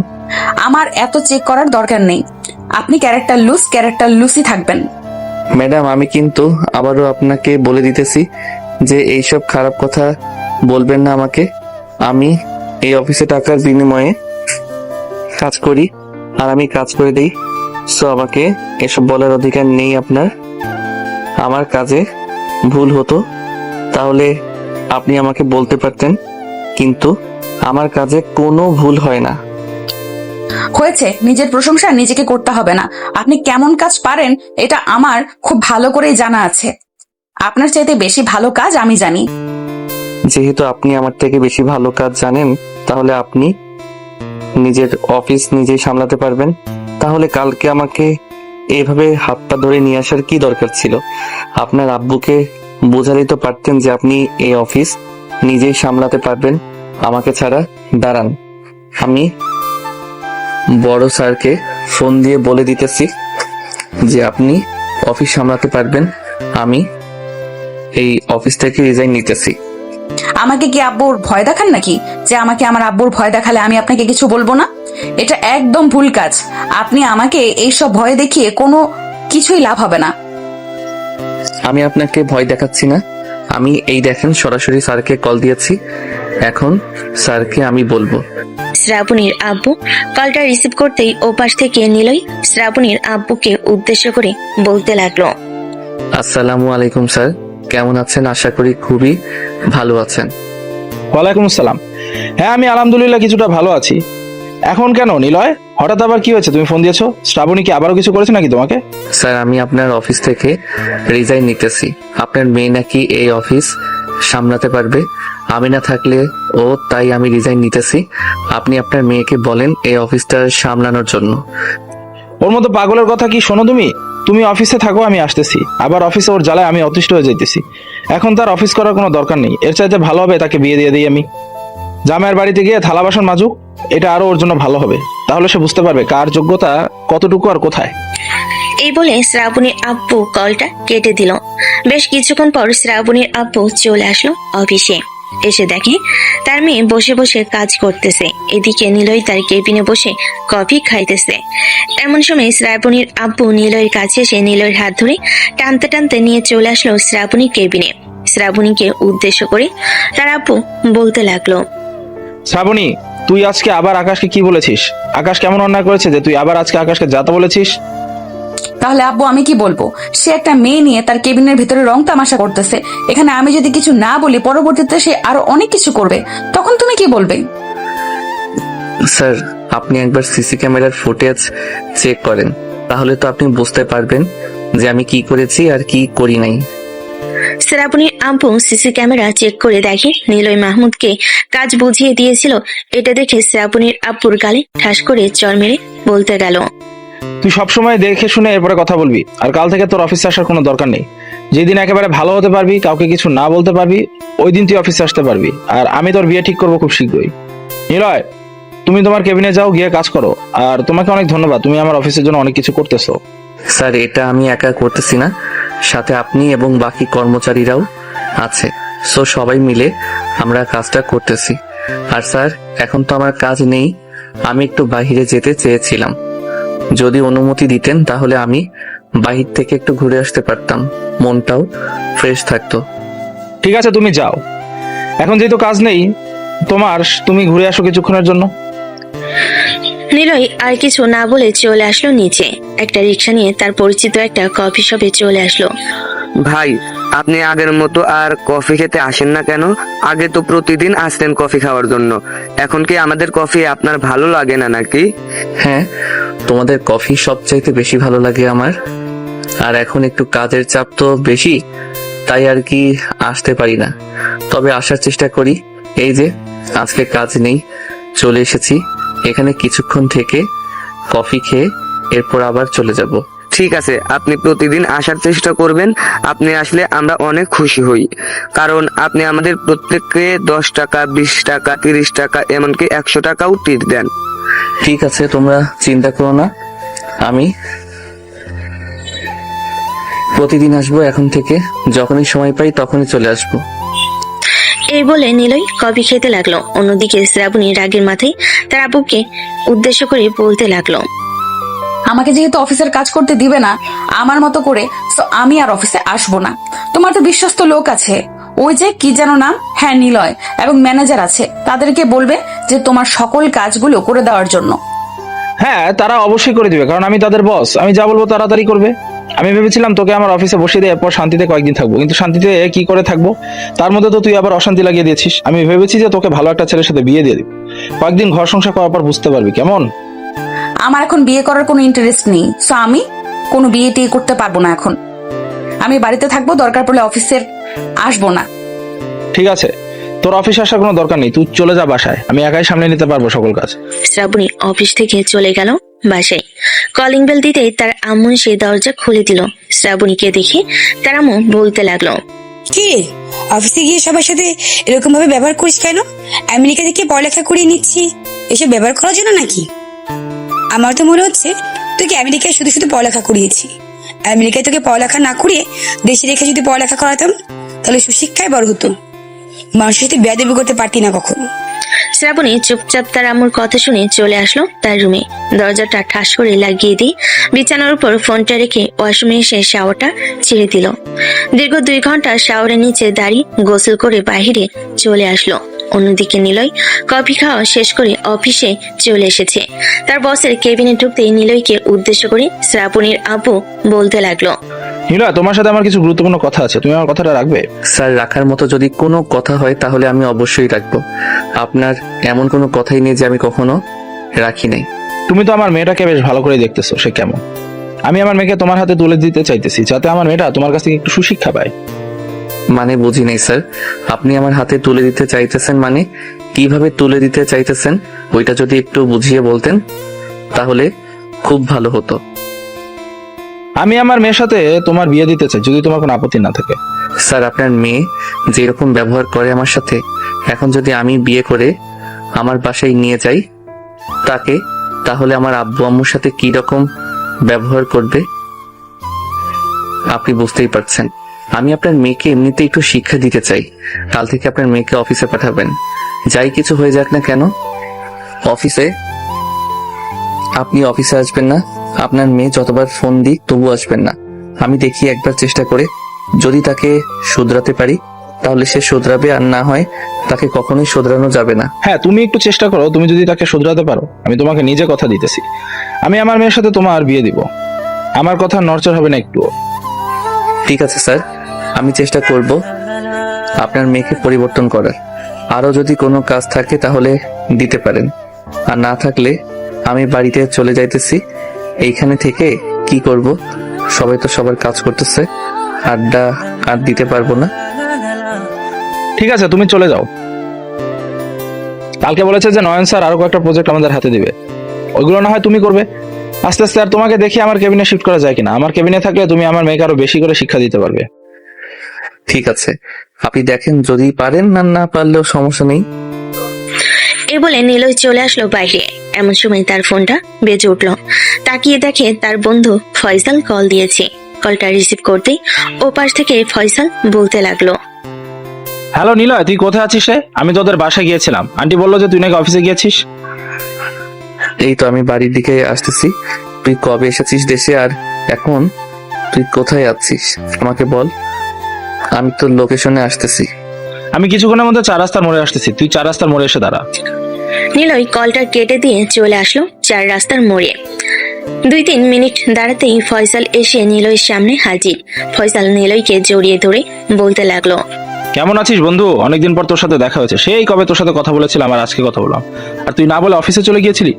আমার এত চেক করার দরকার নেই, আপনি ক্যারেক্টার লুসই থাকবেন। ম্যাডাম, আমি কিন্তু আবারও আপনাকে বলে দিতেছি যে এইসব খারাপ কথা বলবেন না আমাকে। আমি এই অফিসে টাকার বিনিময়ে কাজ করি আর আমি কাজ করে দেই। সো আমাকে এসব বলার অধিকার নেই আপনার। আমার কাজে ভুল হতো তাহলে আপনি আমাকে বলতে পারতেন, কিন্তু আমার কাজে কোনো ভুল হয় না। হয়েছে, নিজের প্রশংসা নিজেকে করতে হবে না। আপনি কেমন কাজ পারেন এটা আমার খুব ভালো করেই জানা আছে। আপনার চাইতে বেশি ভালো কাজ আমি জানি। যেহেতু আপনি আমার থেকে বেশি ভালো কাজ জানেন, তাহলে আপনি নিজের অফিস নিজেই সামলাতে পারবেন। তাহলে কালকে আমাকে এইভাবে হাত পা ধরে নিয়ে আসার কি দরকার ছিল? আপনার আব্বুকে বোঝালেই তো পারতেন যে আপনি এই অফিস নিজেই সামলাতে পারবেন আমাকে ছাড়া। দাঁড়ান, আমি বড় স্যারকে ফোন দিয়ে বলে দিতেছি যে আপনি অফিস সামলাতে পারবেন। আমি এই অফিস থেকে রিজাইন নিতেছি। আমাকে কি আব্বুর ভয় দেখান নাকি যে আমাকে আমার আব্বুর ভয় দেখালে আমি আপনাকে কিছু বলবো না? এটা একদম ভুল কাজ। আপনি আমাকে এইসব ভয় দেখিয়ে কোনো কিছুই লাভ হবে না। আমি আপনাকে ভয় দেখাচ্ছি না, আমি এই দেখেন সরাসরি স্যারকে কল দিয়েছি। এখন স্যারকে আমি বলবো। শ্রাবণীর আব্বু কলটা রিসিভ করতেই ওপাশ থেকে নিলয় শ্রাবণীর আব্বুকে উদ্দেশ্য করে বলতে লাগলো, আসসালামু আলাইকুম স্যার, কেমন আছেন? আশা করি খুবই ভালো আছেন। ওয়ালাইকুম আসসালাম। হ্যাঁ, আমি আলহামদুলিল্লাহ কিছুটা ভালো আছি। এখন কেন নিলয়, হঠাৎ আবার কি হয়েছে? তুমি ফোন দিয়েছো, শ্রাবণী কি আবারও কিছু করেছে নাকি তোমাকে? স্যার, আমি আপনার অফিস থেকে রিজাইন নিতেছি। আপনার মেয়ে নাকি এই অফিস সামলাতে পারবে, আমি না থাকলে ও, তাই আমি রিজাইন নিতেছি। আপনি আপনার মেয়েকে বলেন এই অফিসটা সামলানোর জন্য। ওর মতো পাগলের কথা কি শোনো তুমি? তুমি অফিসে থাকো, আমি আসতেছি। আবার অফিসে ওর জ্বালায় আমি অতিষ্ঠ হয়ে যাইতেছি। এখন তার অফিস করার কোনো দরকার নেই। এর চাইতে ভালো হবে তাকে বিয়ে দিয়ে দিই আমি। জামাইয়ের বাড়িতে গিয়ে থালা বাসন মাজুক, এটা আরো ওর জন্য ভালো হবে। তাহলে সে বুঝতে পারবে কার যোগ্যতা কতটুকু আর কোথায়। এই বলে শ্রাবণীর আব্বু কলটা কেটে দিল। বেশ কিছুক্ষণ পর শ্রাবণীর আব্বু চলে আসলো অফিসে। এসে দেখে তার মেয়ে বসে বসে কাজ করতেছে, এদিকে নিলয় তার কেবিনে বসে কফি খাইতেছে। এমন সময় শ্রাবণীর আব্বু নিলয়ের কাছে এসে নিলয়ের হাত ধরে টানতে টানতে নিয়ে চলে আসলো শ্রাবণীর কেবিনে। শ্রাবণীকে উদ্দেশ্য করে তার আব্বু বলতে লাগলো, শ্রাবণী, তুই আজকে আবার আকাশকে কি বলেছিস? আকাশ কেমন অন্যায় করেছে যে তুই আবার আজকে আকাশকে যাতা বলেছিস? তাহলে আব্বু আমি কি বলবো? সে একটা মেয়ে নিয়ে তার কেবিনের ভিতরে রং তামাশা করতেছে। এখানে আমি যদি কিছু না বলি পরবর্তীতে সে আরো অনেক কিছু করবে, তখন তুমি কি বলবে? স্যার, আপনি একবার সিসি ক্যামেরার ফুটেজ চেক করেন, তাহলে তো আপনি বুঝতে পারবেন যে আমি কি করেছি আর কি করি নাই। শ্রাবণীর আব্বু সিসি ক্যামেরা চেক করে দেখে নিলয় মাহমুদকে কাজ বুঝিয়ে দিয়েছিল। এটা দেখে শ্রাবণীর আব্বুর গালে ঠাস করে চড় মেরে বলতে গেল, তুই সবসময় দেখে শুনে এরপরে কথা বলবি, আর কাল থেকে তোর অফিসে আসার কোনো দরকার নেই। যেদিন একেবারে ভালো হতে পারবি, কাউকে কিছু না বলতে পারবি, ওই দিন তুই অফিসে আসতে পারবি। আর আমি তোর বিয়ে ঠিক করবো খুব শীঘ্রই। নিলয়, তুমি তোমার কেবিনে যাও, গিয়ে কাজ করো। আর তোমাকে অনেক ধন্যবাদ, তুমি আমার অফিসের জন্য অনেক কিছু করতেছো। স্যার, এটা আমি একা করতেছি না, সাথে আপনি এবং বাকি কর্মচারীরাও আছে। সো সবাই মিলে আমরা কাজটা করতেছি। আর স্যার, এখন তো আমার কাজ নেই, আমি একটু বাইরে যেতে চেয়েছিলাম। যদি অনুমতি দিতেন তাহলে আমি বাহির থেকে একটু ঘুরে আসতে পারতাম, মনটাও ফ্রেশ থাকতো। ঠিক আছে, তুমি যাও। এখন যেহেতু কাজ নেই তোমার, তুমি ঘুরে আসো কিছুক্ষণের জন্য। নিলয় আর কিছু না বলে চলে আসলো নিচে। একটা রিক্সা নিয়ে তার পরিচিত একটা কফি শপে চলে আসলো। ভাই, আপনি আগের মতো আর কফি খেতে আসেন না কেন? আগে তো প্রতিদিন আসতেন কফি খাওয়ার জন্য, এখন কি আমাদের কফি আপনার ভালো লাগে না নাকি? হ্যাঁ, তোমাদের কফি সবচাইতে বেশি ভালো লাগে আমার। আর এখন একটু কাজের চাপ তো বেশি, তাই আর কি আসতে পারি না, তবে আসার চেষ্টা করি। এই যে আজকে কাজ নেই, চলে এসেছি এখানে কিছুক্ষণ থেকে কফি খেয়ে এরপর আবার চলে যাব। ঠিক আছে, আপনি প্রতিদিন আসার চেষ্টা করবেন। আপনি আসলে আমরা অনেক খুশি হই, কারণ আপনি আমাদের প্রত্যেককে 10 টাকা, 20 টাকা, 30 টাকা, এমনকি 100 টাকাও টিপ দেন। ঠিক আছে, তোমরা চিন্তা করো না, আমি প্রতিদিন আসবো এখন থেকে। যখনই সময় পাই তখনই চলে আসবো। এই বলে নিলয় কফি খেতে লাগলো। অন্যদিকে শ্রাবণী রাগের মাথায় তার আব্বুকে উদ্দেশ্য করে বলতে লাগলো, আমাকে যেহেতু অফিসের কাজ করতে দিবে না আমার মতো করে, তো আমি আর অফিসে আসবো না। তোমার তো বিশ্বস্ত লোক আছে, ওই যে কি যেন নাম, হ্যাঁ নিলয়, এবং ম্যানেজার আছে, তাদেরকে বলবে যে তোমার সকল কাজগুলো করে দেওয়ার জন্য। হ্যাঁ, তারা অবশ্যই করে দিবে, কারণ আমি তাদের বস। আমি যা বলবো তাড়াতাড়ি করবে। আমি ভেবেছিলাম তোকে আমার অফিসে বসিয়ে দিয়ে এরপর শান্তিতে কয়েকদিন থাকবো, কিন্তু শান্তিতে কি করে থাকবো? তার মধ্যে তো তুই আবার অশান্তি লাগিয়ে দিয়েছিস। আমি ভেবেছি যে তোকে ভালো একটা ছেলের সাথে বিয়ে দিয়ে দিব, কয়েকদিন ঘর সংসার করার পর বুঝতে পারবি কেমন। আমার এখন বিয়ে করার কোনো ইন্টারেস্ট নেই, সো আমি কোনো বিয়ে টিয়ে করতে পারবো না। এখন আমি বাড়িতে থাকবো, দরকার পড়লে অফিসের আসবো না। ঠিক আছে, তোর অফিসে আসার কোনো দরকার নেই, তুই চলে যা বাসায়, আমি একাই সামলে নিতে পারবো সকল কাজ। শ্রাবণী অফিস থেকে চলে গেল বাসায়। কলিং বেল দিতেই তার আম্মু সে দরজা খুলে দিল। শ্রাবণীকে দেখে তার আম্মু বলতে লাগলো, কি রে, অফিসে গিয়ে সবার সাথে এরকম ভাবে ব্যবহার করিস কেন? আমেরিকা থেকে পড়ালেখা করিয়ে নিচ্ছি, এসব ব্যবহার করার জন্য নাকি? আমার তো মনে হচ্ছে তোকে আমেরিকায় শুধু শুধু পড়ালেখা করিয়েছি। আমেরিকায় তোকে পড়ালেখা না করিয়ে দেশে রেখে যদি পড়ালেখা করাতাম তাহলে সুশিক্ষায় বড় হতো, মানুষের সাথে বেয়াদবি করতে পারতি না কখনো। শ্রাবণী চুপচাপ তার আম্মুর কথা শুনে চলে আসলো তার রুমে। দরজাটা ঠাস করে লাগিয়ে দিয়ে বিছানার উপর ফোনটা রেখে ওয়াশরুমে এসে শাওয়ারটা ছেড়ে দিল। দীর্ঘ 2 ঘন্টা শাওয়ারের নিচে দাঁড়িয়ে গোসল করে বাহিরে চলে আসলো। অন্যদিকে নিলয় কফি খাওয়া শেষ করে অফিসে চলে এসেছে। তার বসের কেবিনে ঢুকতেই নিলয়কে উদ্দেশ্য করে শ্রাবণীর আব্বু বলতে লাগলো, নীলা, তোমার সাথে আমার কিছু গুরুত্বপূর্ণ কথা আছে, তুমি আমার কথাটা রাখবে? স্যার, রাখার মতো যদি কোনো কথা হয় তাহলে আমি অবশ্যই রাখবো। আপনার এমন কোনো কথাই নেই যে আমি কখনো রাখি নাই। তুমি তো আমার মেয়েটাকে বেশ ভালো করে দেখতেছো, সে কেমন। আমি আমার মেয়েকে তোমার হাতে তুলে দিতে চাইতেছি, যাতে আমার মেয়েটা তোমার কাছ থেকে একটু সুশিক্ষা পায়। মানে বুঝি নাই স্যার, আপনি আমার হাতে তুলে দিতে চাইতেছেন মানে কিভাবে তুলে দিতে চাইতেছেন? ওইটা যদি একটু বুঝিয়ে বলতেন তাহলে খুব ভালো হতো। আমি আমার মেয়ের সাথে তোমার বিয়ে দিতে চাই, যদি তোমার কোনো আপত্তি না থাকে। স্যার, আপনার মেয়ে যেরকম ব্যবহার করে আমার সাথে, এখন যদি আমি বিয়ে করে আমার বাসায় নিয়ে যাই, তাকে তাহলে আমার আব্বু আম্মুর সাথে কি রকম ব্যবহার করবে আপনি বুঝতেই পারছেন। আমি আপনার মেয়েকে এমনিতে একটু শিক্ষা দিতে চাই। কাল থেকে আপনার মেয়েকে অফিসে পাঠাবেন, যাই কিছু হয়ে যাক না কেন। অফিসে আপনি অফিসে আসবেন না, আপনার মেয়ে যতবার ফোন দিক তবু আসবেন না। আমি দেখি একবার চেষ্টা করে, যদি তাকে শুধরাতে পারি তাহলে সে শুধরাবে, আর না হয় তাকে কখনোই শুধরানো যাবে না। হ্যাঁ, তুমি একটু চেষ্টা করো, তুমি যদি তাকে শুধরাতে পারো আমি তোমাকে নিজে কথা দিতেছি, আমি আমার মেয়ের সাথে তোমার বিয়ে দিব। আমার কথা নড়চড় হবে না একটুও। ঠিক আছে স্যার, আমি চেষ্টা করব আপনার মেয়েকে পরিবর্তন করার। আরো যদি কোনো কাজ থাকে তাহলে দিতে পারেন, আর না থাকলে আমি বাড়িতে চলে যাইতেছি। এইখানে থেকে কি করব, সবাই তো সবার কাজ করতেছে, আড্ডা আর দিতে পারবো না। ঠিক আছে, তুমি চলে যাও। কালকে বলেছে যে নয়ন স্যার আরো কয়েকটা প্রজেক্ট আমাদের হাতে দিবে, ওইগুলো না হয় তুমি করবে আস্তে আস্তে। আর তোমাকে দেখি আমার কেবিনে শিফট করা যায় কিনা। আমার কেবিনে থাকলে তুমি আমার মেয়েকে আরো বেশি করে শিক্ষা দিতে পারবে। ঠিক আছে, আপনি দেখেন, যদি পারেন, না না পারলেও সমস্যা নেই। এ বলে নিলয় চলে আসলো বাইরে। এমন সময় তার ফোনটা বেজে উঠলো। তাকিয়ে দেখে তার বন্ধু ফয়সাল কল দিয়েছে। কলটা রিসিভ করতেই ওপাশ থেকে ফয়সাল বলতে লাগলো, হ্যালো নিলয়, তুই কোথায় আছিস রে? আমি তোদের বাসায় গিয়েছিলাম, আন্টি বললো যে তুই নাকি অফিসে গিয়েছিস। এই তো আমি বাড়ির দিকে আসতেছি। তুই কবে এসেছিস দেশে, আর এখন তুই কোথায় আছিস আমাকে বল, আমি তো লোকেশনে আসতেছি। আমি কিছুক্ষণের মধ্যে 4 রাস্তার মোড়ে আসতেছি, তুই 4 রাস্তার মোড়ে এসে দাঁড়া। নিলয় কলটা কেটে দিয়ে চলে আসলো 4 রাস্তার মোড়ে। 2-3 মিনিট দাঁড়াতেই ফয়সাল এসে নিলয়ের সামনে হাজির। ফয়সাল নিলয়কে জড়িয়ে ধরে বলতে লাগলো, কেমন আছিস বন্ধু? অনেকদিন পর তোর সাথে দেখা হয়েছে, সেই কবে তোর সাথে কথা বলেছিলাম আর আজকে কথা বললাম, আর তুই না বলে অফিসে চলে গিয়েছিলি।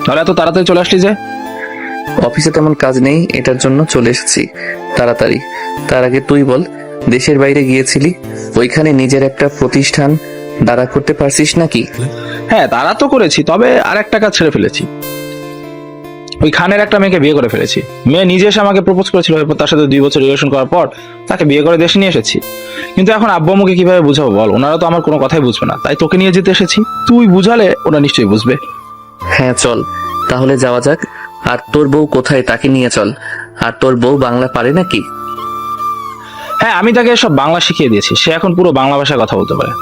তাহলে এত তাড়াতাড়ি চলে আসলি যে? অফিসে তেমন কাজ নেই, এটার জন্য চলে এসেছি তাড়াতাড়ি। তার আগে তুই বল, দেশের বাইরে গিয়েছিলি, ওইখানে নিজের একটা প্রতিষ্ঠান দাঁড়া করতে পারছিস নাকি? হ্যাঁ, তারা তো করেছি, তবে আর একটা কাজ ছেড়ে ফেলেছি। ওই খানের একটা মেয়েকে বিয়ে করে ফেলেছি। মেয়ে নিজে এসে আমাকে প্রপোজ করেছিল, এরপর তার সাথে 2 বছর রিলেশন করার পর তাকে বিয়ে করে দেশে নিয়ে এসেছি। কিন্তু এখন আব্বু আম্মুকে কিভাবে বুঝাবো বল? ওনারা তো আমার কোনো কথাই বুঝবে না, তাই তোকে নিয়ে যেতে এসেছি। তুই বুঝালে ওরা নিশ্চয়ই বুঝবে। হ্যাঁ চল তাহলে যাওয়া যাক। আর তোর বউ কোথায়, তাকে নিয়ে চল। আর তোর বউ বাংলা পারে নাকি? হ্যাঁ, আমি তাকে সব বাংলা শিখিয়ে দিয়েছি, সে এখন পুরো বাংলা ভাষায় কথা বলতে পারে।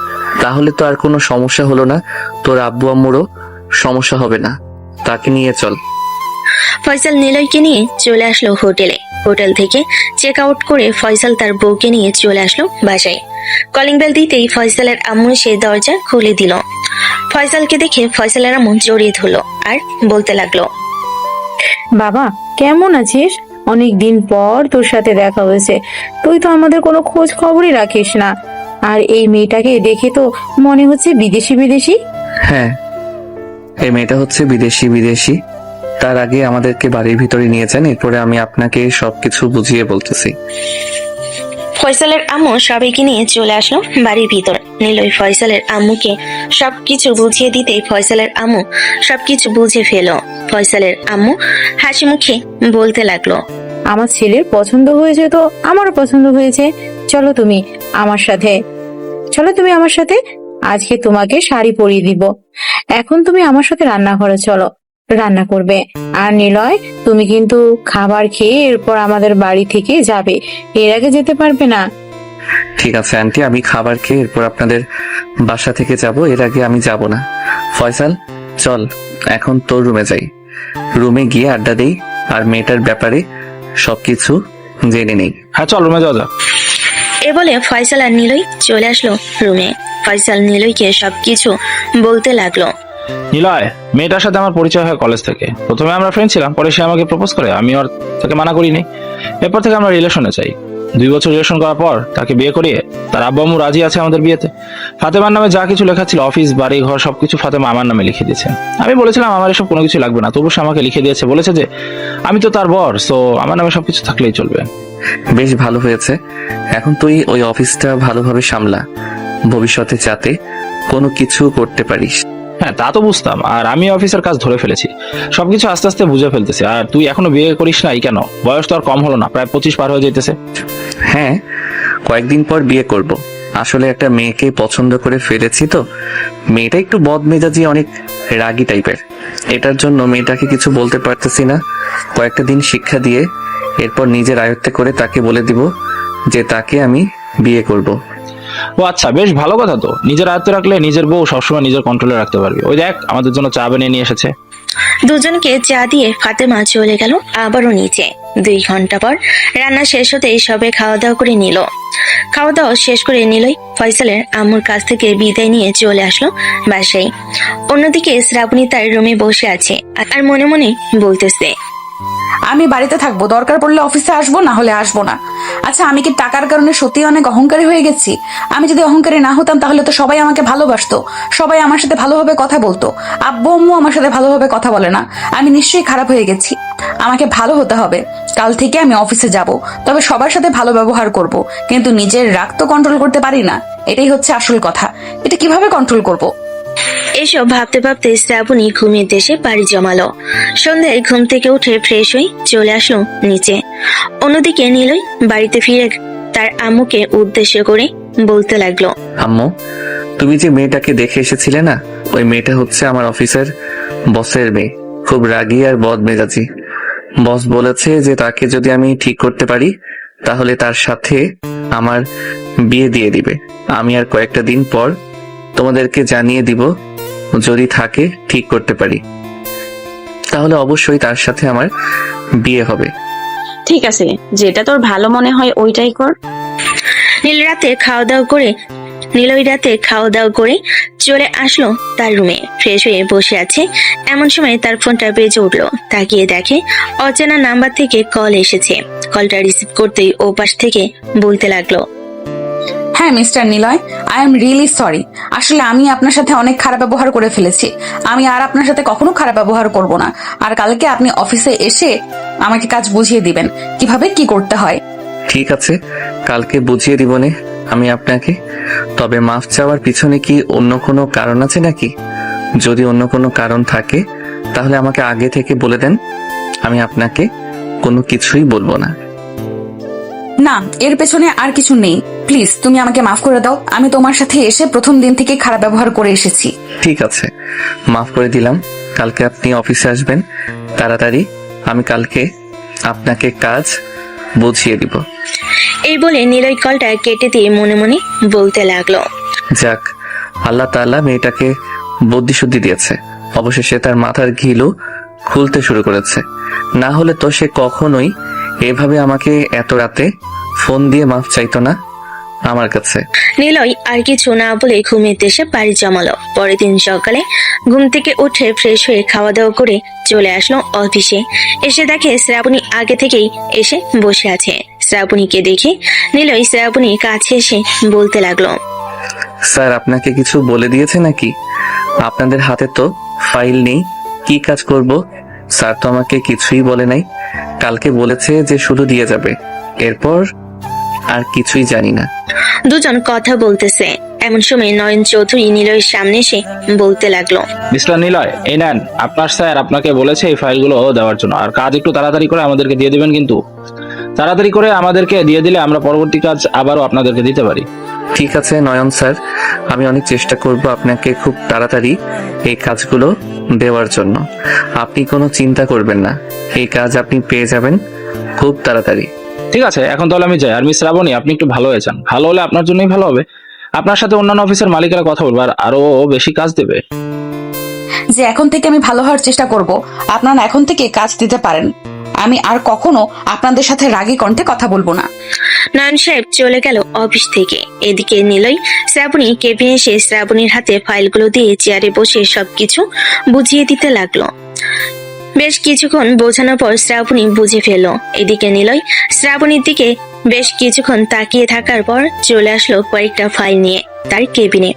তাহলে তো আর কোনো সমস্যা হলো না, তোর আব্বু আম্মুরও সমস্যা হবে না। তাকে নিয়ে চল। ফয়সাল নিলয়কে নিয়ে চলে আসলো হোটেলে। হোটেল থেকে চেক আউট করে ফয়সাল তার বউকে নিয়ে চলে আসলো বাসায়। কলিং বেল দিতেই ফয়সালের আম্মু সে দরজা খুলে দিল। ফয়সালকে দেখে ফয়সালের আম্মু জড়িয়ে ধরলো আর বলতে লাগলো, বাবা কেমন আছিস? অনেক দিন পর তোর সাথে দেখা হয়েছে, তুই তো আমাদের কোনো খোঁজ খবরই রাখিস না। আর এই মেয়েটাকে দেখে তো মনে হচ্ছে বিদেশি বিদেশি। হ্যাঁ, এই মেয়েটা হচ্ছে বিদেশি। তার আগে আমাদেরকে বাড়ির ভিতরে নিয়ে যান, এরপরে আমি আপনাকে সবকিছু বুঝিয়ে বলতেছি। ফয়সালের আম্মু সবাইকে নিয়ে চলে আসলো বাড়ির ভিতর। নিলয় ফয়সালের আম্মুকে সবকিছু বুঝিয়ে দিতেই ফয়সালের আম্মু সবকিছু বুঝে ফেলো। ফয়সালের আম্মু হাসি মুখে বলতে লাগলো, আমার ছেলের পছন্দ হয়েছে তো আমারও পছন্দ হয়েছে। চলো তুমি আমার সাথে, আজকে তোমাকে শাড়ি পরিয়ে দিব। এখন তুমি আমার সাথে রান্নাঘরে চলো, রান্না করবে। আর নিলয়, তুমি কিন্তু খাবার খেয়ে এরপর আমাদের বাড়ি থেকে যাবে, এর আগে যেতে পারবে না। ঠিক আছে আন্টি, আমি খাবার খেয়ে এরপর আপনাদের বাসা থেকে যাব, এর আগে আমি যাব না। ফয়সাল চল এখন তোর রুমে যাই, রুমে গিয়ে আড্ডা দেই আর মেয়েটার ব্যাপারে সবকিছু জেনে নেই। হ্যাঁ চল, রুমে যাওয়া যাক। এ বলে ফয়সাল আর নিলয় চলে আসলো রুমে। ফয়সাল নিলয়কে সবকিছু বলতে লাগলো, নিলয়, মেয়েটার সাথে আমার পরিচয় হয় কলেজ থেকে। প্রথমে আমরা ফ্রেন্ড ছিলাম, পরে সে আমাকে প্রপোজ করে, আমি আর তাকে মানা করিনি। এরপর থেকে আমরা রিলেশনে চাই। 2 বছর রিলেশন করার পর তাকে বিয়ে করিয়ে তার আব্বু আম্মু রাজি আছে আমাদের বিয়েতে। ফাতেমার নামে যা কিছু লেখা ছিল, অফিস বাড়ি ঘর সবকিছু ফাতেমা আমার নামে লিখে দিয়েছে। আমি বলেছিলাম আমার এসব কোনো কিছু লাগবে না, তবু সে আমাকে লিখে দিয়েছে। বলেছে যে আমি তো তার বর, সো আমার নামে সবকিছু থাকলেই চলবে। বেশ ভালো হয়েছে, এখন তুই ওই অফিসটা ভালোভাবে সামলা, ভবিষ্যতে যাতে কোনো কিছু করতে পারিস। হ্যাঁ, তা তো বুঝতাম, আর আমি অফিসের কাজ ধরে ফেলেছি, সবকিছু আস্তে আস্তে বুঝে ফেলতেছি। আর তুই এখনো বিয়ে করিস নাই কেন? বয়স তো আর কম হলো না, প্রায় 25 পার হয়ে যাইতেছে। হ্যাঁ, কয়েকদিন পর বিয়ে করব। আসলে একটা মেয়েকে পছন্দ করে ফেলেছি তো, মেয়েটা একটু বদমেজাজি, অনেক রাগী টাইপের। এটার জন্য মেয়েটাকে কিছু বলতে পারতেছি না। কয়েকটা দিন শিক্ষা দিয়ে এরপর নিজের আয়ত্তে করে তাকে বলে দিব যে তাকে আমি বিয়ে করব। ও আচ্ছা, বেশ ভালো কথা তো। নিজের আয়ত্তে রাখলে নিজের বউ সবসময় নিজের কন্ট্রোলে রাখতে পারবে। ওই দেখ, আমাদের জন্য চা বানিয়ে নিয়ে এসেছে। দুজনকে চা দিয়ে ফাতেমা চলে গেল আবারও নিচে। 2 ঘন্টা পর রান্না শেষ হতেই সবে খাওয়া দাওয়া করে নিল। খাওয়া দাওয়া শেষ করে নিলই ফয়সালের আম্মুর কাছ থেকে বিদায় নিয়ে চলে আসলো বাসায়। অন্যদিকে শ্রাবণী তার রুমে বসে আছে আর মনে মনে বলতেছে, আমি বাড়িতে থাকবো, দরকার পড়লে অফিসে আসবো, না হলে আসবো না। আচ্ছা, আমি কি টাকার কারণে সত্যি অনেক অহংকারী হয়ে গেছি? আমি যদি অহংকারী না হতাম তাহলে তো সবাই আমাকে ভালোবাসতো, সবাই আমার সাথে ভালোভাবে কথা বলতো। আব্বু আম্মু আমার সাথে ভালোভাবে কথা বলে না। আমি নিশ্চয়ই খারাপ হয়ে গেছি। আমাকে ভালো হতে হবে। কাল থেকে আমি অফিসে যাব, তবে সবার সাথে ভালো ব্যবহার করব, কিন্তু নিজের রাগ তো কন্ট্রোল করতে পারি না। এটাই হচ্ছে আসল কথা। এটা কিভাবে কন্ট্রোল করব? এসব ভাবতে ভাবতে শ্রাবণী ঘুমের দেশে পাড়ি জমালো। সন্ধ্যায় ঘুম থেকে উঠে ফ্রেশ হয়ে চলে আসলো নিচে। অন্যদিকে নিলয় বাড়িতে ফিরে তার আম্মুকে উদ্দেশ্য করে বলতে লাগলো, আম্মু, তুমি যে মেয়েটাকে দেখে এসেছিলে না, ওই মেয়েটা হচ্ছে আমার অফিসের বসের মেয়ে। খুব রাগী আর বদমেজাজি। বস বলেছে যে তাকে যদি আমি ঠিক করতে পারি তাহলে তার সাথে আমার বিয়ে দিয়ে দিবে। আমি আর কয়েকটা দিন পর তোমাদেরকে জানিয়ে দিব। যদি থাকে ঠিক করতে পারি তাহলে অবশ্যই তার সাথে আমার বিয়ে হবে। ঠিক আছে, যেটা তোর ভালো মনে হয় ওইটাই কর। নিলয় রাতে খাওয়া দাওয়া করে চলে আসলো তার রুমে। ফ্রেশ হয়ে বসে আছে, এমন সময় তার ফোনটা বেজে উঠলো। তাকিয়ে দেখে অচেনা নাম্বার থেকে কল এসেছে। কলটা রিসিভ করতেই ও পাশ থেকে বলতে লাগলো, হ্যাঁ mister Niloy, I am really sorry. আসলে আমি আপনার সাথে অনেক খারাপ ব্যবহার করে ফেলেছি। আমি আর আপনার সাথে কখনো খারাপ ব্যবহার করব না। আর কালকে আপনি অফিসে এসে আমাকে কাজ বুঝিয়ে দিবেন কিভাবে কি করতে হয়। ঠিক আছে, কালকে বুঝিয়ে দিবনে আমি আপনাকে। তবে মাফ চাওয়ার পিছনে কি অন্য কোনো কারণ আছে নাকি? যদি অন্য কোনো কারণ থাকে তাহলে আমাকে আগে থেকে বলে দেন। আমি আপনাকে কোনো কিছুই বলবো না। না, এর পেছনে আর কিছু নেই। প্লিজ তুমি আমাকে মাফ করে দাও। আমি তোমার সাথে এসে প্রথম দিন থেকে খারাপ ব্যবহার করে এসেছি। ঠিক আছে, মাফ করে দিলাম। কালকে আপনি অফিসে আসবেন তাড়াতাড়ি। আমি কালকে আপনাকে কাজ বুঝিয়ে দিব। এই বলে নিলয় কলটা কেটে দিয়ে মনে মনে বলতে লাগলো, যাক, আল্লাহ তাআলা মেয়েটাকে বুদ্ধি শুদ্ধি দিয়েছে। অবশেষে তার মাথার ঘিলু খুলতে শুরু করেছে। না হলে তো সে কখনোই এভাবে আমাকে এত রাতে ফোন দিয়ে মাফ চাইতো না আমার কাছে। নিলয় আর কিছু না বলে ঘুমের দেশে পাড়ি জমালো। পরের দিন সকালে ঘুম থেকে উঠে ফ্রেশ হয়ে খাওয়া দাওয়া করে চলে আসলো অফিসে। এসে দেখে শ্রাবণী আগে থেকেই এসে বসে আছে। শ্রাবণীকে দেখে নিলয় শ্রাবণীর কাছে এসে বলতে লাগলো, স্যার আপনাকে কিছু বলে দিয়েছে নাকি? আপনাদের হাতে তো ফাইল নেই, কি কাজ করব? স্যার তো আমাকে কিছুই বলে নাই। কালকে বলেছে যে শুধু দিয়ে যাবে, এরপর আর কিছুই জানি না। দুজন কথা বলতেছে। এমন সময় নয়ন চৌধুরী নিলয়ের সামনে এসে বলতে লাগলো, মিস্টার নিলয়, এই নেন, আপনার স্যার আপনাকে বলেছে এই ফাইলগুলো দেওয়ার জন্য। আর কাজ একটু তাড়াতাড়ি করে আমাদেরকে দিয়ে দিবেন, কিন্তু তাড়াতাড়ি করে আমাদেরকে দিয়ে দিলে আমরা পরবর্তী কাজ আবারও আপনাদেরকে দিতে পারি। ঠিক আছে নয়ন স্যার, আমি অনেক চেষ্টা করব আপনাকে খুব তাড়াতাড়ি এই কাজগুলো দেওয়ার জন্য। আপনি কোনো চিন্তা করবেন না, এই কাজ আপনি পেয়ে যাবেন খুব তাড়াতাড়ি। ঠিক আছে, এখন তাহলে আমি যাই। আর মিস শ্রাবণী, আপনি একটু ভালো হয়ে যান। ভালো হলে আপনার জন্যই ভালো হবে। আপনার সাথে অন্যান্য অফিসের মালিকেরা কথা বলবে আর আরো বেশি কাজ দেবে। যে এখন থেকে আমি ভালো হওয়ার চেষ্টা করব। আপনারা এখন থেকে কাজ দিতে পারেন। আমি আর কখনো আপনাদের সাথে রাগী কণ্ঠে কথা বলবো না। নয়ন সাহেব চলে গেল অফিস থেকে। এদিকে নিলয় শ্রাবণী কেবিনে এসে শ্রাবণীর হাতে ফাইলগুলো দিয়ে চেয়ারে বসে সবকিছু বুঝিয়ে দিতে লাগলো। বেশ কিছুক্ষণ বোঝানোর পর শ্রাবণী বুঝে ফেললো। এদিকে নিলয় শ্রাবণীর দিকে বেশ কিছুক্ষণ তাকিয়ে থাকার পর চলে আসলো কয়েকটা ফাইল নিয়ে তার কেবিনে।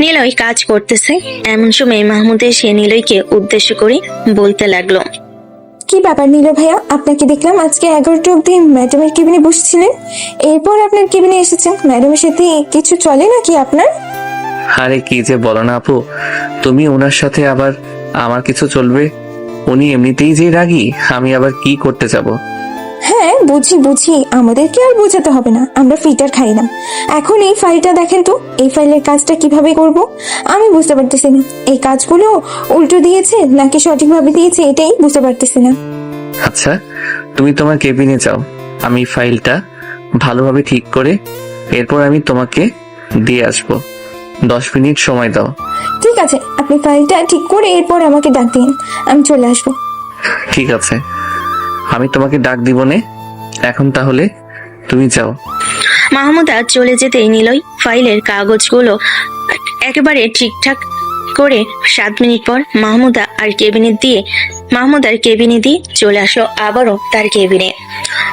নিলয় কাজ করতেছে। এমন সময় মাহমুদ এসে নিলয়কে উদ্দেশ্য করে বলতে লাগলো, কি ব্যাপার নীলয় ভাইয়া, আপনাকে দেখলাম আজকে 11টা অব্দি ম্যাডামের কেবিনে বসছিলেন, এরপর আপনার কেবিনে এসেছেন। ম্যাডামের সাথে কিছু চলে নাকি আপনার? আরে কি যে বলো না আপু, তুমি ওনার সাথে আবার আমার কিছু চলবে? উনি এমনিতেই যে রাগী, আমি আবার কি করতে যাব? হ্যাঁ বুঝি বুঝি, আমাদেরকে আর বোঝাতে হবে না, আমরা ফিটার খাই না। এখন এই ফাইলটা দেখেন তো, এই ফাইলের কাজটা কিভাবে করব আমি বুঝতে পারতেছি না। এই কাজগুলো উল্টো দিয়েছে নাকি সঠিকভাবে দিয়েছে এটাই বুঝতে পারতেছি না। আচ্ছা, তুমি তোমার কেবিনে যাও, আমি ফাইলটা ভালোভাবে ঠিক করে এরপর আমি তোমাকে দিয়ে আসবো। 10 মিনিট সময় দাও। ঠিক আছে, আপনি ফাইলটা ঠিক করে এরপর আমাকে ডাক দিন, আমি চলে আসবো। ঠিক আছে, আমি তোমাকে ডাক দিব নে। এখন তাহলে তুমি যাও। মাহমুদা চলে যেতেই নিলয় ফাইলের কাগজগুলো একেবারে ঠিকঠাক করে 7 মিনিট পর মাহমুদার কেবিনে দিয়ে চলে আসলো আবারও তার কেবিনে।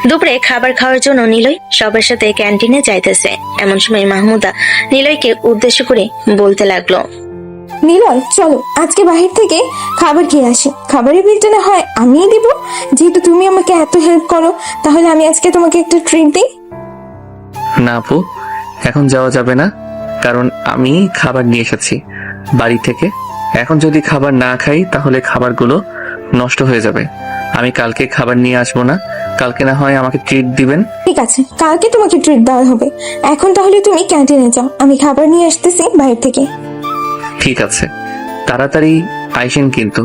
দুপুরে খাবার খাওয়ার জন্য নিলয় সবার সাথে ক্যান্টিনে যাইতেছে। এমন সময় মাহমুদা নিলয়কে উদ্দেশ্য করে বলতে লাগলো, নিলয় চলো আজকে বাহির থেকে খাবার খেয়ে আসি। খাবারের বিলটা না হয় আমিই দিব, যেহেতু তুমি আমাকে এত হেল্প করো, তাহলে আমি আজকে তোমাকে একটা ট্রিট দিই। না আপু, এখন যাওয়া যাবে না, কারণ আমি খাবার নিয়ে এসেছি বাড়ি থেকে। এখন যদি খাবার না খাই তাহলে খাবারগুলো নষ্ট হয়ে যাবে। আমি কালকে খাবার নিয়ে আসবো না, কালকে না হয় আমাকে ট্রিট দিবেন। ঠিক আছে, কালকে তোমাকে ট্রিট দেওয়া হবে। এখন তাহলে তুমি ক্যান্টিনে যাও, আমি খাবার নিয়ে আসতেছি বাইরে থেকে। ঠিক আছে, তাড়াতাড়ি আইসেন কিন্তু।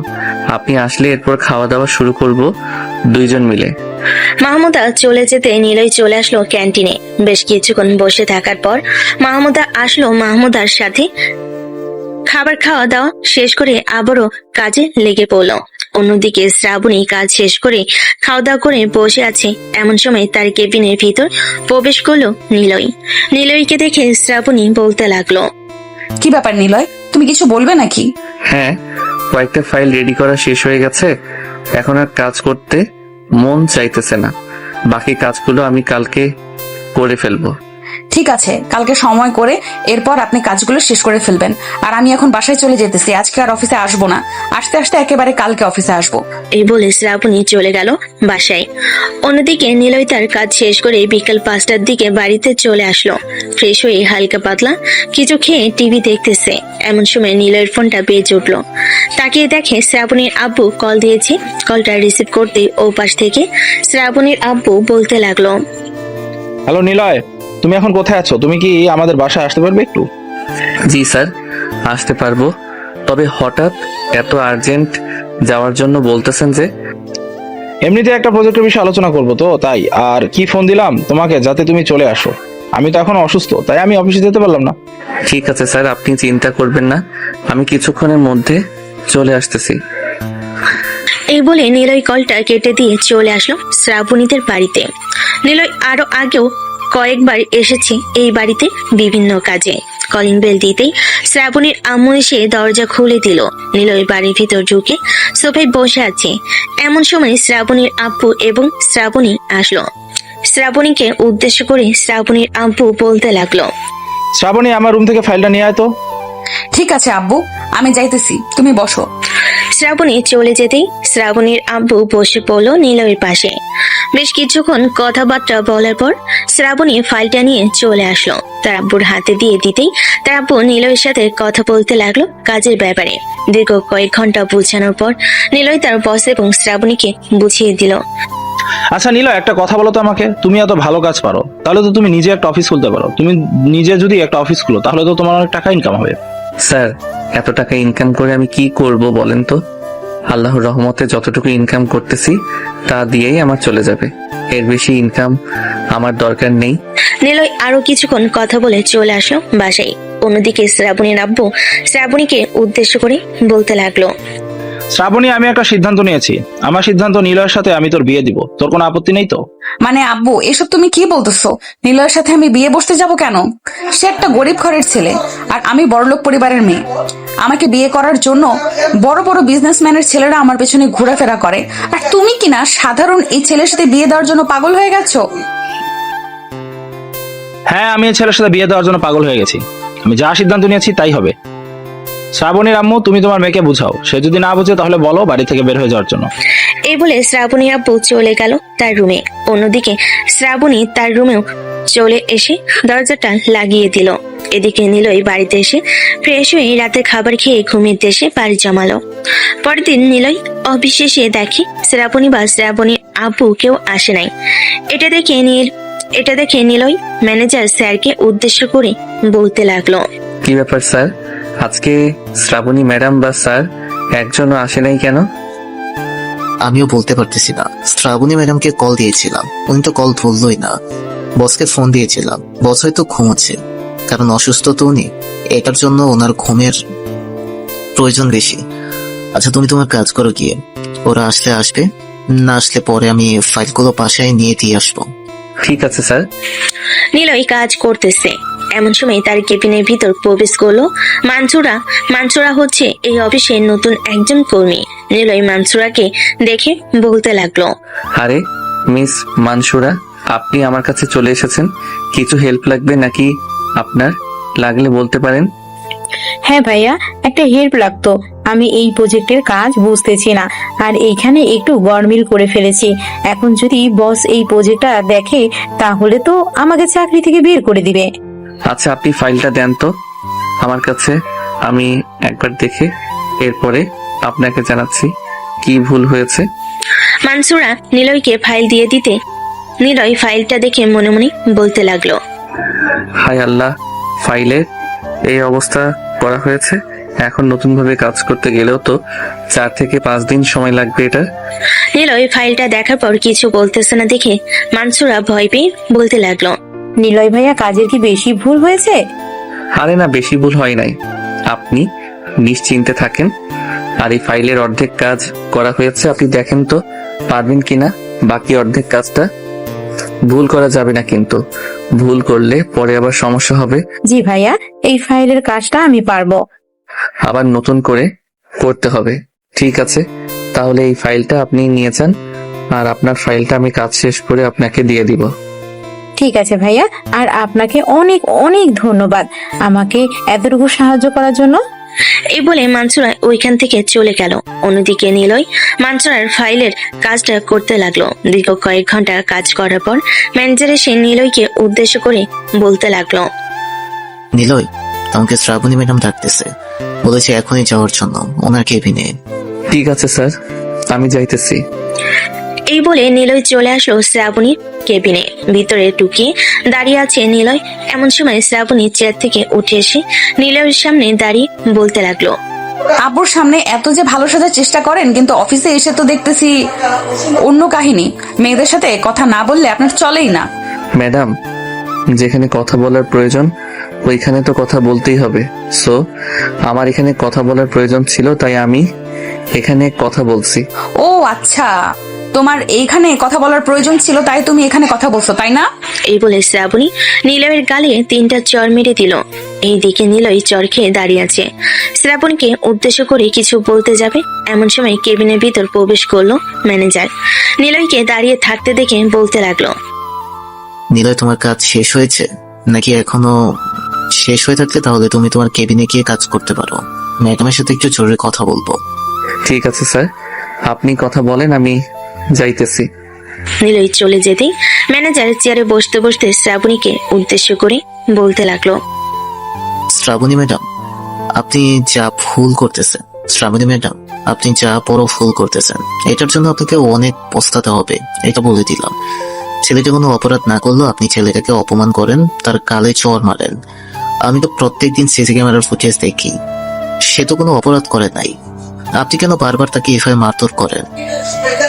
আপনি আসলে এরপর খাওয়া দাওয়া শুরু করব দুইজন মিলে। মাহমুদা চলে যেতে নিলয় চলে আসলো ক্যান্টিনে। বেশ কিছুক্ষণ বসে থাকার পর মাহমুদা আসলো। মাহমুদার সাথে খাবার খাওয়া দাওয়া শেষ করে আবারও কাজে লেগে পড়লো। অন্যদিকে শ্রাবণী কাজ শেষ করে খাওয়া দাওয়া করে বসে আছে। এমন সময় তার কেবিনের ভিতর প্রবেশ করলো নিলয়। নিলয়কে দেখে শ্রাবণী বলতে লাগলো, কি ব্যাপার নিলয়, তুমি কিছু বলবে নাকি? হ্যাঁ, কয়েকটা ফাইল রেডি করা শেষ হয়ে গেছে, এখন আর কাজ করতে মন চাইতেছে না। বাকি কাজগুলো আমি কালকে করে ফেলবো। ঠিক আছে, কালকে সময় করে এরপর আপনি কাজগুলো শেষ করে ফেলবেন। আর আমি এখন বাসায় চলে যেতেছি, আজকে আর অফিসে আসবো না, আসতে আসতে একেবারে কালকে অফিসে আসবো। এই বলে শ্রাবণী চলে গেল বাসায়। অন্যদিকে নিলয় তার কাজ শেষ করে বিকাল 5টার দিকে বাড়িতে চলে আসলো। ফ্রেশ হয়ে হালকা পাতলা কিছু খেয়ে টিভি দেখতেছে। এমন সময় নিলয়ের ফোনটা বেজে উঠলো। তাকিয়ে দেখে শ্রাবণীর আব্বু কল দিয়েছে। কলটা রিসিভ করতেই ও পাশ থেকে শ্রাবণীর আব্বু বলতে লাগলো, হ্যালো নিলয়, তুমি এখন কোথায় আছো? তুমি কি আমাদের বাসায় আসতে পারবে একটু? জি স্যার, আসতে পারবো, তবে হঠাৎ এত আর্জেন্ট যাওয়ার জন্য বলতেছেন যে? এমনিতে একটা প্রজেক্টের বিষয়ে আলোচনা করবো তো, তাই। আর কি ফোন দিলাম তোমাকে যাতে তুমি চলে আসো। আমি তো এখন অসুস্থ, তাই আমি অফিসে যেতে পারলাম না। ঠিক আছে স্যার, আপনি চিন্তা করবেন না, আমি কিছুক্ষণের মধ্যে চলে আসতেছি। এই বলে নিলয় কলটা কেটে দিয়ে চলে আসলো শ্রাবণীদের বাড়িতে। নিলয় আরো আগেও কয়েকবার এসেছে এই বাড়িতে বিভিন্ন কাজে। কলিং বেল দিতেই শ্রাবণীর আম্মু এসে দরজা খুলে দিল। নিলয় বাড়ির ভিতর ঢুকে সোফায় বসে আছে। এমন সময় শ্রাবণীর আব্বু এবং শ্রাবণী আসলো। শ্রাবণীকে উদ্দেশ্য করে শ্রাবণীর আব্বু বলতে লাগলো, শ্রাবণী, আমার রুম থেকে ফাইলটা নিয়ে আয় তো। ঠিক আছে আব্বু, আমি যাইতেছি, তুমি বসো। শ্রাবণী চলে যেতেই শ্রাবণীর আব্বু বসে পড়লো নিলয়ের পাশে। বেশ কিছুক্ষণ কথাবার্তা বলার পর শ্রাবণী ফাইলটা নিয়ে চলে আসলো। তার আব্বুর হাতে দিয়ে দিতেই তার আব্বু নিলয়ের সাথে কথা বলতে লাগলো কাজের ব্যাপারে। দীর্ঘ কয়েক ঘন্টা বোঝানোর পর নিলয় তার বস এবং শ্রাবণীকে বুঝিয়ে দিল। আচ্ছা নিলয়, একটা কথা বলো তো আমাকে, তুমি এত ভালো কাজ পারো, তাহলে তো তুমি নিজে একটা অফিস খুলতে পারো। তুমি নিজে যদি একটা অফিস খুলো তাহলে তো তোমার অনেক টাকা ইনকাম হবে। স্যার, এত টাকা ইনকাম করে আমি কি করব বলেন তো? আল্লাহর রহমতে যতটুকু ইনকাম করতেছি তা দিয়েই আমার চলে যাবে, এর বেশি ইনকাম আমার দরকার নেই। নিলয় আরো কিছুক্ষণ কথা বলে চলে আসলো বাসায়। অন্যদিকে শ্রাবণীর আব্বু শ্রাবণীকে উদ্দেশ্য করে বলতে লাগলো, শ্রাবণী, আমি একটা সিদ্ধান্ত নিয়েছি। আমার সিদ্ধান্ত, নিলয়ের সাথে আমি তোর বিয়ে দিব। তোর কোনো আপত্তি নেই তো? মানে আব্বু, এসব তুমি কি বলতেছো? নিলয়ের সাথে আমি বিয়ে বসতে যাব কেন? সে একটা গরিব ঘরের ছেলে আর আমি বড়লোক পরিবারের মেয়ে। আমাকে বিয়ে করার জন্য বড় বড় বিজনেসম্যানের ছেলেরা আমার পেছনে ঘোরাফেরা করে, আর তুমি কিনা সাধারণ এই ছেলের সাথে বিয়ে দেওয়ার জন্য পাগল হয়ে গেছো? হ্যাঁ, আমি এই ছেলের সাথে বিয়ে দেওয়ার জন্য পাগল হয়ে গেছি। আমি যা সিদ্ধান্ত নিয়েছি তাই হবে। শ্রাবণীর আম্মু, তুমি তোমার মেয়েকে বুঝাও, সে যদি না বুঝে তাহলে বলো বাড়ি থেকে বের হয়ে যাওয়ার জন্য। এই বলে শ্রাবণীর আব্বু চলে গেল তার রুমে। অন্যদিকে শ্রাবণী তার রুমেও চলে এসে দরজাটা লাগিয়ে দিল। এদিকে নিলয় বাড়িতে এসে ফ্রেশ হয়ে রাতের খাবার খেয়ে ঘুমিয়ে এসে বাড়ি জমালো। পরের দিন নিলয় অফিস শেষে দেখে শ্রাবণী বা শ্রাবণীর আব্বু কেউ আসে নাই। এটা দেখে নিলয় ম্যানেজার স্যারকে উদ্দেশ্য করে বলতে লাগলো, কি ব্যাপার স্যার, আজকে শ্রাবণী ম্যাডাম বা স্যার একজনও আসে নাই কেন? আমিও বলতে পারতেছি না। শ্রাবণী ম্যাডামকে কল দিয়েছিলাম, উনি তো কল ধরলই না। বসকে ফোন দিয়েছিলাম, বস হয়তো ঘুমোচ্ছে, কারণ অসুস্থ তো উনি, এটার জন্য ওনার ঘুমের প্রয়োজন বেশি। আচ্ছা তুমি তোমার কাজ করো গিয়ে, ওরা আসলে আসবে, না আসলে পরে আমি ফাইলগুলো বাসায় নিয়ে দিয়ে আসবো। ঠিক আছে স্যার। নিলয় কাজ করতেছে। এমন সময় তার কেবিনের ভিতর প্রবেশ করলো মানসুরা। মানসুরা হচ্ছে এই অফিসের নতুন একজন কর্মী। নিলয় মানসুরাকে দেখে বলতে লাগলো, আরে মিস মানসুরা, আপনি আমার কাছে চলে এসেছেন, কিছু হেল্প লাগবে নাকি আপনার? লাগলে বলতে পারেন। হ্যাঁ ভাইয়া, একটা হেল্প লাগতো। আমি এই প্রজেক্টের কাজ বুঝতেছি না, আর এইখানে একটু গড়মিল করে ফেলেছি। এখন যদি বস এই প্রজেক্টটা দেখে তাহলে তো আমাকে চাকরি থেকে বের করে দিবে। আচ্ছা আপনি ফাইলটা দেন তো আমার কাছে, আমি একবার দেখে এরপরে আপনাকে জানাচ্ছি কি ভুল হয়েছে। মানসুরা নিলয়কে ফাইল দিয়ে দিতে নিলয় ফাইলটা দেখে মনে মনে বলতে লাগলো, হায় আল্লাহ, ফাইলের এই অবস্থা করা হয়েছে। এখন নতুন ভাবে কাজ করতে গেলেও তো 4 থেকে 5 দিন সময় লাগবে এটা। নিলয় ফাইলটা দেখার পর কিছু বলতেছে না দেখে মানসুরা ভয় পেয়ে বলতে লাগলো, নিলয় ভাইয়া, কাজের কি বেশি ভুল হয়েছে? আরে না, বেশি ভুল হয় নাই, আপনি নিশ্চিন্তে থাকেন। আর এই ফাইলের অর্ধেক কাজ করা হয়েছে, আপনি দেখেন তো পারবেন কিনা বাকি অর্ধেক কাজটা। ভুল করা যাবে না, কিন্তু ভুল করলে পরে আবার সমস্যা হবে। জি ভাইয়া, এই ফাইলের কাজটা আমি পারবো। আবার নতুন করে করতে হবে। ঠিক আছে, তাহলে এই ফাইলটা আপনি নিয়ে যান, আর আপনার ফাইলটা আমি কাজ শেষ করে আপনাকে দিয়ে দিব। ঠিক আছে ভাইয়া, আর আপনাকে অনেক অনেক ধন্যবাদ আমাকে এতটুকু সাহায্য করার জন্য। এই বলে মানসুরা ওইখান থেকে চলে গেল। অন্যদিকে নিলয় মানসুরার ফাইলের কাজটা করতে লাগলো। দীর্ঘ কয়েক ঘন্টা কাজ করার পর ম্যানেজার এসে নিলয়কে উদ্দেশ্য করে বলতে লাগলো, নিলয়, তোমাকে শ্রাবণী ম্যাডাম ডাকতেছে, বলেছে এখনই যাওয়ার জন্য ওনার কেবিনে। ঠিক আছে স্যার, আমি যাইতেছি। এই বলে নিলয় চলে আসলো শ্রাবণীর কেবিনে। ভিতরে টুকিয়ে দাঁড়িয়ে আছে নিলয়। এমন সময় শ্রাবণী চেয়ার থেকে উঠে এসে নিলয়ের সামনে দাঁড়িয়ে বলতে লাগলো, আব্বুর সামনে এত যে ভালো সাজার চেষ্টা করেন, কিন্তু অফিসে এসে তো দেখতেছি অন্য কাহিনী। মেয়েদের সাথে কথা না বললে আপনার চলেই না। ম্যাডাম, যেখানে কথা বলার প্রয়োজন ওইখানে তো কথা বলতেই হবে। সো আমার এখানে কথা বলার প্রয়োজন ছিল, তাই আমি এখানে কথা বলছি। ও আচ্ছা, তোমার এইখানে কথা বলার প্রয়োজন ছিল তাই তুমি এখানে কথা বলছো, তাই না? এই বলে শ্রাবণী নিলয়ের গালে 3টা চড় মেরে দিল। এইদিকে নিলয় চড় খেয়ে দাঁড়িয়ে আছে। শ্রাবণীকে উদ্দেশ্য করে কিছু বলতে যাবে, এমন সময় কেবিনের ভিতর প্রবেশ করলো ম্যানেজার। নিলয়কে দাঁড়িয়ে থাকতে দেখে বলতে লাগলো, নিলয়, তোমার কাজ শেষ হয়েছে নাকি এখনো? শেষ হয়ে থাকলে তাহলে তুমি তোমার কেবিনে গিয়ে কাজ করতে পারো। ম্যাডামের সাথে একটু জরুরি কথা বলবো। ঠিক আছে স্যার, আপনি কথা বলেন, আমি যাইতেছি। নিলয় চলে যেতেই ম্যানেজার চেয়ারে বসতে বসতে শ্রাবণীকে উদ্দেশ্য করে বলতে লাগলো, শ্রাবণী ম্যাডাম, আপনি যা ভুল করতেছেন, শ্রাবণী ম্যাডাম, আপনি যা বড় ভুল করতেছেন, এটার জন্য আপনাকে অনেক পস্তাতে হবে, এটা বলে দিলাম। ছেলেটা কোনো অপরাধ না করলেও আপনি ছেলেটাকে অপমান করেন, তার গালে চড় মারেন। আমি তো প্রত্যেকদিন সিসি ক্যামেরার ফুটেজ দেখি, সে তো কোনো অপরাধ করে নাই। আপনি কেন বারবার তাকে এভাবে মারধর করেন?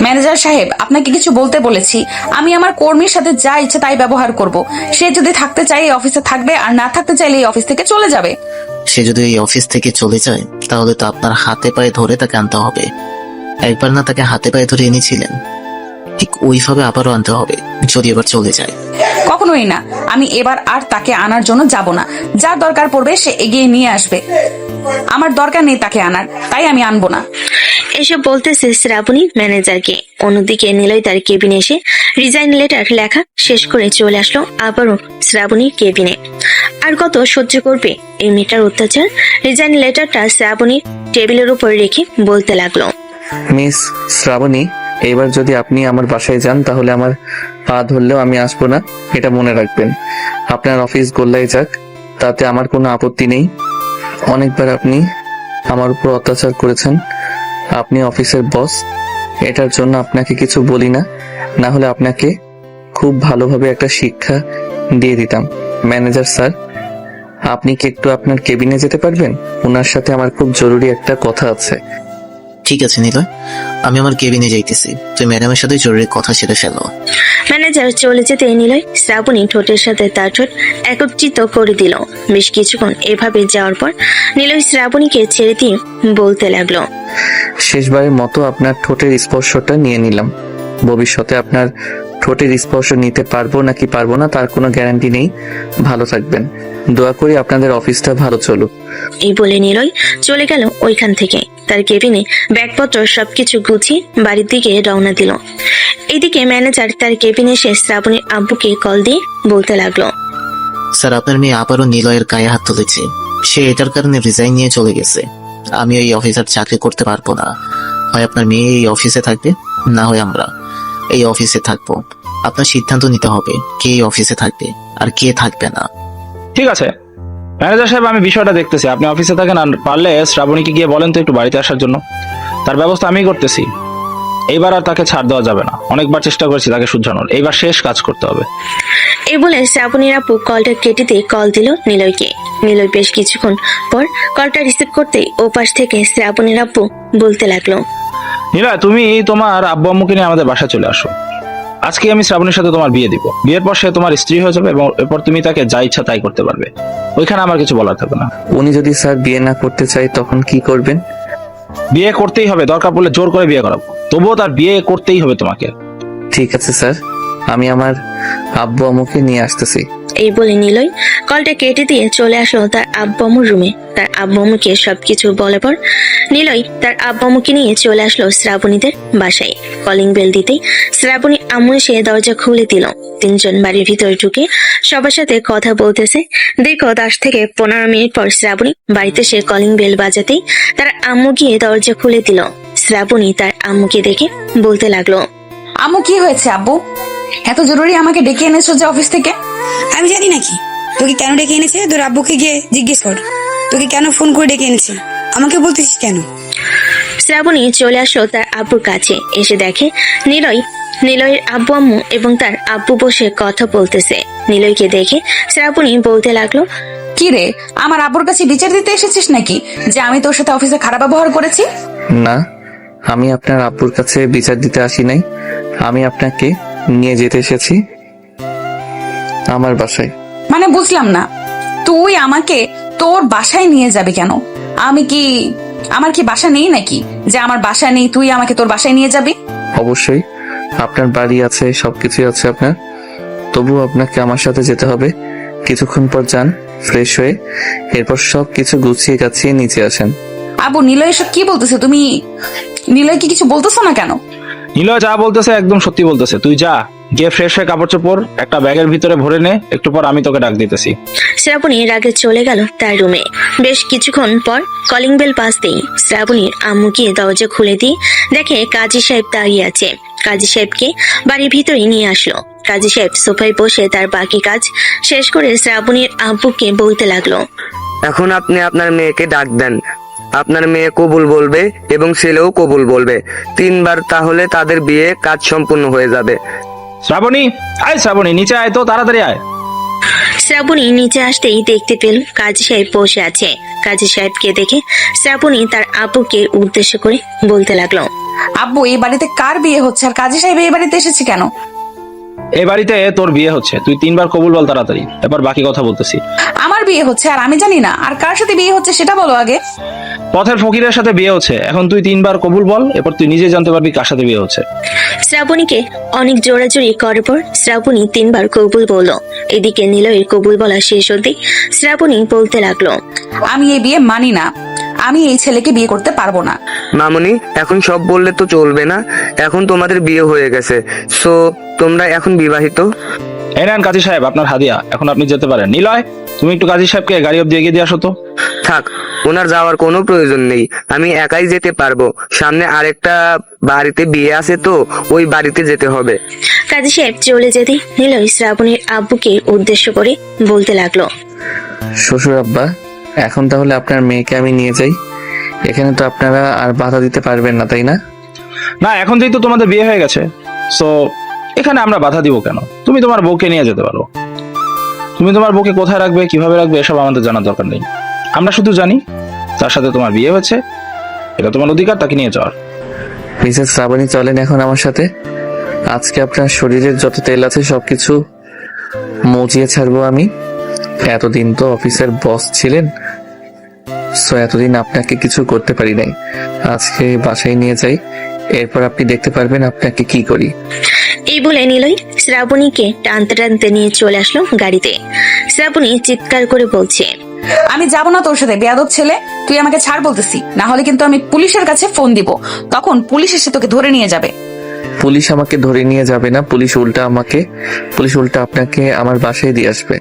ম্যানেজার সাহেব, আপনাকে কিছু বলতে বলেছি। আমি আমার কর্মীর সাথে যা ইচ্ছে তাই ব্যবহার করব। সে যদি থাকতে চায় এই অফিসে থাকবে, আর না থাকতে চাইলে এই অফিস থেকে চলে যাবে। সে যদি এই অফিস থেকে চলে যায় তাহলে তো আপনার হাতে পায়ে ধরে তাকে আনতে হবে। একবার না তাকে হাতে পায়ে ধরে এনেছিলেন, ঠিক ওইভাবে আবারও আনতে হবে যদি এবার চলে যায়। কখনোই না, আমি এবার আর তাকে আনার জন্য যাব না। যার দরকার পড়বে সে এগিয়ে নিয়ে আসবে, আমার দরকার নেই তাকে আনার, তাই আমি আনবো না। এসব বলতেছে শ্রাবণী ম্যানেজারকে। অন্যদিকে নিলয় তার কেবিনে এসে রিজাইন লেটার লেখা শেষ করে চলে আসলো আবারও শ্রাবণীর কেবিনে। আর কত সহ্য করবে এই মেয়েটার অত্যাচার। রিজাইন লেটারটা শ্রাবণীর টেবিলের উপর রেখে বলতে লাগলো, মিস শ্রাবণী, এবার যদি আপনি আমার বাসায় যান তাহলে আমার পা ধরলেও আমি আসবো না, এটা মনে রাখবেন। আপনার অফিস গোল্লায় যাক, তাতে আমার কোনো আপত্তি নেই। অনেকবার আপনি আমার উপর অত্যাচার করেছেন, আপনি অফিসের বস, এটার জন্য আপনাকে কিছু বলি না, না হলে আপনাকে খুব ভালোভাবে একটা শিক্ষা দিয়ে দিতাম। ম্যানেজার স্যার, আপনি কি একটু আপনার কেবিনে যেতে পারবেন? ওনার সাথে আমার খুব জরুরি একটা কথা আছে। ঠিক আছে নিলয়, আমি আমার কেবিনে যাইতেছি, তুই ম্যাডামের সাথে জরুরি কথা সেরে ফেলো। ম্যানেজার চলে যেতে নিলয় শ্রাবণী ঠোঁটের সাথে তার ঠোঁট একত্রিত করে দিল। বেশ কিছুক্ষণ এভাবে যাওয়ার পর নিলয় শ্রাবণীকে ছেড়ে দিয়ে বলতে লাগলো, শেষবারের মতো আপনার ঠোঁটের স্পর্শটা নিয়ে নিলাম। ভবিষ্যতে আপনার ঠোঁটের স্পর্শ নিতে পারবো নাকি পারবো না তার কোনো গ্যারান্টি নেই। ভালো থাকবেন, দোয়া করি আপনাদের অফিসটা ভালো চলুক। এই বলে নিলয় চলে গেল ওইখান থেকে। তার কেবিনে ব্যাগপত্র সবকিছু গুছিয়ে বাড়ির দিকে রওনা দিল। এদিকে ম্যানেজার তার কেবিনে এসে শ্রাবণীর আব্বুকে কল দিয়ে বলতে লাগলো, স্যার, আপনার মেয়ে আবারও নিলয়ের গায়ে হাত তুলেছে। সে এটার কারণে রিজাইন নিয়ে চলে গেছে। আমি এই অফিসার চাকরি করতে পারবো না। হয় আপনার মেয়ে এই অফিসে থাকবে, না হয় আমরা এই অফিসে থাকবো। আপনার সিদ্ধান্ত নিতে হবে কে এই অফিসে থাকবে আর কে থাকবে না। ঠিক আছে ম্যানেজার সাহেব, আমি বিষয়টা দেখতেছি। আপনি অফিসে থাকেন, আর পারলে শ্রাবণীকে গিয়ে বলেন তো একটু বাড়িতে আসার জন্য। তার ব্যবস্থা আমি করতেছি। এইবার আর তাকে ছাড় দেওয়া যাবে না। অনেকবার চেষ্টা করেছি তাকে শুধরানোর, এইবার শেষ কাজ করতে হবে। এই বলে শ্রাবণীর আপু কলটা কেটে দিয়ে কল দিল নিলয়কে। নিলয় বেশ কিছুক্ষণ পর কলটা রিসিভ করতেই ওপাশ থেকে শ্রাবণীর আপু বলতে লাগলো, নিলয়, তুমি তোমার আব্বু আম্মুকে নিয়ে আমাদের বাসায় চলে আসো। আজকে আমি শ্রাবণীর সাথে তোমার বিয়ে দিব। বিয়ের পর সে তোমার স্ত্রী হয়ে যাবে এবং এরপর তুমি তাকে যা ইচ্ছা তাই করতে পারবে। ওইখানে আমার কিছু বলার থাকবে না। উনি যদি স্যার বিয়ে না করতে চাই তখন কি করবেন? বিয়ে করতেই হবে, দরকার পড়লে জোর করে বিয়ে করাবো। তবুও তার বিয়ে করতেই হবে তোমাকে। ঠিক আছে স্যার, আমি আমার আব্বু আম্মুকে নিয়ে আসতেছি। এই বলে নিলয় কলটা কেটে দিয়ে চলে আসলো তার আব্বু আম্মুর রুমে। তার আব্বু আম্মুকে সবকিছু বলার পর নিলয় তার আব্বু আম্মুকে নিয়ে চলে আসলো শ্রাবণীদের বাসায়। কলিং বেল দিতেই শ্রাবণী আম্মু এসে দরজা খুলে দিল। তিনজন বাড়ির ভিতরে ঢুকে সবার সাথে কথা বলতেছে। দীর্ঘ 10 থেকে 15 মিনিট পর শ্রাবণী বাড়িতে সে কলিং বেল বাজাতেই তার আম্মু গিয়ে দরজা খুলে দিল। শ্রাবণী তার আম্মুকে দেখে বলতে লাগলো, আম্মু কি হয়েছে আব্বু? এত জরুরি আমাকে ডেকে এনেছো যে অফিস থেকে? আমি জানি নাকি তোকে কেন ডেকে এনেছে? তোর আব্বুকে গিয়ে জিজ্ঞেস কর তোকে কেন ফোন করে ডেকে এনেছে। আমাকে বলতেছিস কেন? শ্রাবণী চলে আসলো তার আব্বুর কাছে। এসে দেখে নিলয়ের আব্বু আম্মু এবং তার আব্বু বসে কথা বলতেছে। নিলয়কে দেখে শ্রাবণী বলতে লাগলো, কি রে, আমার আব্বুর কাছে বিচার দিতে এসেছিস নাকি যে আমি তোর সাথে অফিসে খারাপ ব্যবহার করেছি? না, আমি আপনার আব্বুর কাছে বিচার দিতে আসি নাই। আমি আপনাকে নিয়ে যেতে এসেছি আমার বাসায়। মানে বুঝলাম না, তুই আমাকে তোর বাসায় নিয়ে যাবে কেন? আমার কি বাসা নেই নাকি যে আমার বাসা নেই তুই আমাকে তোর বাসায় নিয়ে যাবি? অবশ্যই আপনার বাড়ি আছে, সবকিছু আছে আপনার, তবুও আপনাকে আমার সাথে যেতে হবে। কিছুক্ষণ পর যান, ফ্রেশ হয়ে এরপর সবকিছু গুছিয়ে গাছিয়ে নিচে আসেন। আব্বু, নিলয় এসব কি বলতেছে? তুমি নিলয় কি কিছু বলতেছো না কেন? নিলয় যা বলতেছে একদম সত্যি বলতেছে। তুই যা, গিয়ে ফ্রেশ হয়ে কাপড় চোপড় একটা ব্যাগের ভিতরে ভরে নে। একটু পর আমি তোকে ডাক দিতেছি। শ্রাবণী রাগে চলে গেল তার রুমে। বেশ কিছুক্ষণ পর কলিং বেল বাজতেই শ্রাবণীর আম্মু গিয়ে দরজা খুলে দিয়ে দেখে কাজী সাহেব দাঁড়িয়ে আছে। কাজী সাহেবকে বাড়ির ভিতরে নিয়ে আসলো। কাজী সাহেব সোফায় বসে তার বাকি কাজ শেষ করে শ্রাবণীর আব্বুকে বলতে লাগলো, এখন আপনি আপনার মেয়েকে ডাক দেন। আপনার মেয়ে কবুল বলবে এবং ছেলেও কবুল বলবে 3 বার, তাহলে তাদের বিয়ে কাজ সম্পূর্ণ হয়ে যাবে। শ্রাবণী, আয় শ্রাবণী, নিচে আয় তো, তাড়াতাড়ি আয়। শ্রাবণী নিচে আসতেই দেখতে পেল কাজী সাহেব বসে আছে। কাজী সাহেবকে দেখে শ্রাবণী তার আব্বুকে উদ্দেশ্য করে বলতে লাগলো, আব্বু, এই বাড়িতে কার বিয়ে হচ্ছে আর কাজী সাহেব এই বাড়িতে এসেছে কেন? এই বাড়িতে তোর বিয়ে হচ্ছে, তুই 3 বার কবুল বল তাড়াতাড়ি। এবার বাকি কথা বলতেছি। আমার বিয়ে হচ্ছে আর আমি জানি না? আর কার সাথে বিয়ে হচ্ছে সেটা বলো আগে। পথের ফকিরের সাথে বিয়ে হচ্ছে। এখন তুই 3 বার কবুল বল, এরপর তুই নিজে জানতে পারবি কার সাথে বিয়ে হচ্ছে। শ্রাবণীকে অনেক জোরাজোরি করার পর শ্রাবণী 3 বার কবুল বলল। এদিকে নিলয়ের কবুল বলা শেষ হতেই শ্রাবণী বলতে লাগলো, আমি এই বিয়ে মানি না। আমি এই ছেলেকে বিয়ে করতে পারবো না। মামুনি, এখন সব বললে তো চলবে না। এখন তোমাদের বিয়ে হয়ে গেছে, সো তোমরা এখন বিবাহিত। এই নেন কাজী সাহেব আপনার হাদিয়া, এখন আপনি যেতে পারেন। নিলয়, তুমি একটু কাজী সাহেবকে গাড়ি অব্দি এগিয়ে দিয়ে আসো তো। থাক, ওনার যাওয়ার কোনো প্রয়োজন নেই, আমি একাই যেতে পারবো। সামনে আরেকটা বাড়িতে বিয়ে আছে তো, ওই বাড়িতে যেতে হবে। কাজী সাহেব চলে যেতে নিলয় শ্রাবণীর আব্বুকে উদ্দেশ্য করে বলতে লাগলো। শ্বশুর আব্বা, এখন তাহলে আপনার মেয়েকে আমি নিয়ে যাই। এখানে তো আপনারা আর বাধা দিতে পারবেন না, তাই না? না, এখন যেহেতু তোমাদের বিয়ে হয়ে গেছে, সো এখানে আমরা বাধা দিব কেন? তুমি তোমার বউকে নিয়ে যেতে পারো। তুমি তোমার বউকে কোথায় রাখবে, কিভাবে রাখবে, এসব আমাদের জানার দরকার নেই। আমরা শুধু জানি তার সাথে তোমার বিয়ে হয়েছে, এটা তোমার অধিকার তাকে নিয়ে যাওয়ার। মিসেস শ্রাবণী, চলেন এখন আমার সাথে। আজকে আপনার শরীরের যত তেল আছে সবকিছু মুছিয়ে ছাড়বো আমি। এতদিন তো অফিসের বস ছিলেন, সো এতদিন আপনাকে কিছু করতে পারি নাই। আজকে বাসায় নিয়ে যাই, এরপর আপনি দেখতে পারবেন আপনাকে কি করি। এই বলে নিলয় শ্রাবণীকে টানতে টানতে নিয়ে চলে আসলো গাড়িতে। শ্রাবণী চিৎকার করে বলছে, আমি যাব না তোর সাথে, বেয়াদব ছেলে। তুই আমাকে ছাড় বলতেছি, না হলে কিন্তু আমি পুলিশের কাছে ফোন দিব। তখন পুলিশ এসে তোকে ধরে নিয়ে যাবে। পুলিশ আমাকে ধরে নিয়ে যাবে না, পুলিশ উল্টা আপনাকে আমার বাসায় দিয়ে আসবে।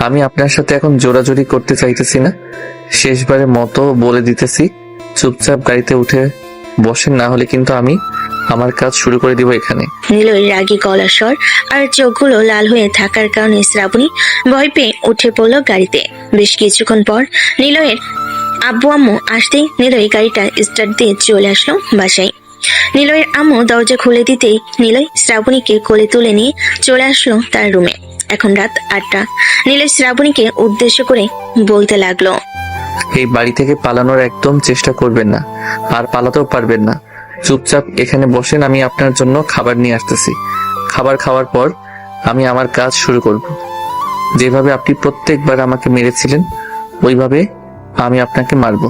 আমি আপনার সাথে এখন জোরাজোরি করতে চাইতেছি না, শেষবারের মতো বলে দিতেছি, চুপচাপ গাড়িতে উঠে বসেন, না হলে কিন্তু আমি আমার কাজ শুরু করে দিব এখানে। নিলয় রাগী গলার স্বর আর চোখগুলো লাল হয়ে থাকার কারণে শ্রাবণী ভয় পেয়ে উঠে পড়লো গাড়িতে। বেশ কিছুক্ষণ পর নিলয়ের আব্বু আম্মু আসতেই নিলয় গাড়িটা স্টার্ট দিয়ে চলে আসলো বাসায়। নিলয়ের আম্মু দরজা খুলে দিতেই নিলয় শ্রাবণীকে কোলে তুলে নিয়ে চলে আসলো তার রুমে। এখন রাত 8টা। নিলয় শ্রাবণীকে উদ্দেশ্য করে বলতে লাগলো, এই বাড়ি থেকে পালানোর একদম চেষ্টা করবেন না, আর পালাতেও পারবেন না। চুপচাপ এখানে বসেন, আমি আপনার জন্য খাবার নিয়ে আসতেছি। খাবার খাওয়ার পর আমি আমার কাজ শুরু করব। যেভাবে আপনি প্রত্যেকবার আমাকে মেরেছিলেন, ওইভাবে আমি আপনাকে মারবো।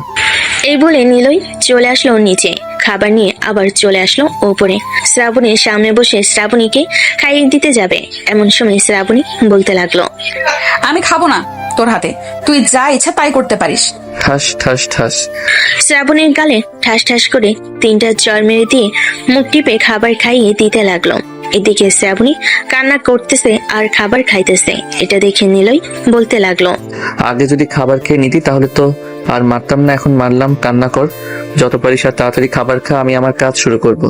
এই বলে নিলয় চলে আসলো নিচে, খাবার নিয়ে আবার চলে আসলো ওপরে। শ্রাবণীর সামনে বসে শ্রাবণীকে খাইয়ে দিতে যাবে, এমন সময় শ্রাবণী বলতে লাগলো, আমি খাবো না তোর হাতে, তুই যা ইচ্ছা তাই করতে পারিস। ঠাস ঠাস ঠাস। শ্রাবণীর গালে ঠাস ঠাস করে 3টা চড় মেরে দিয়ে মুখ টিপে খাবার খাইয়ে দিতে লাগলো। এদিকে শ্রাবণী কান্না করতেছে আর খাবার খাইতেছে। এটা দেখে নিলয় বলতে লাগলো, আগে যদি খাবার খেয়ে নিতি তাহলে তো আর মারতাম না, এখন মারলাম। কান্না কর, যত পারিস আর তাড়াতাড়ি খাবার খা, আমি আমার কাজ শুরু করব।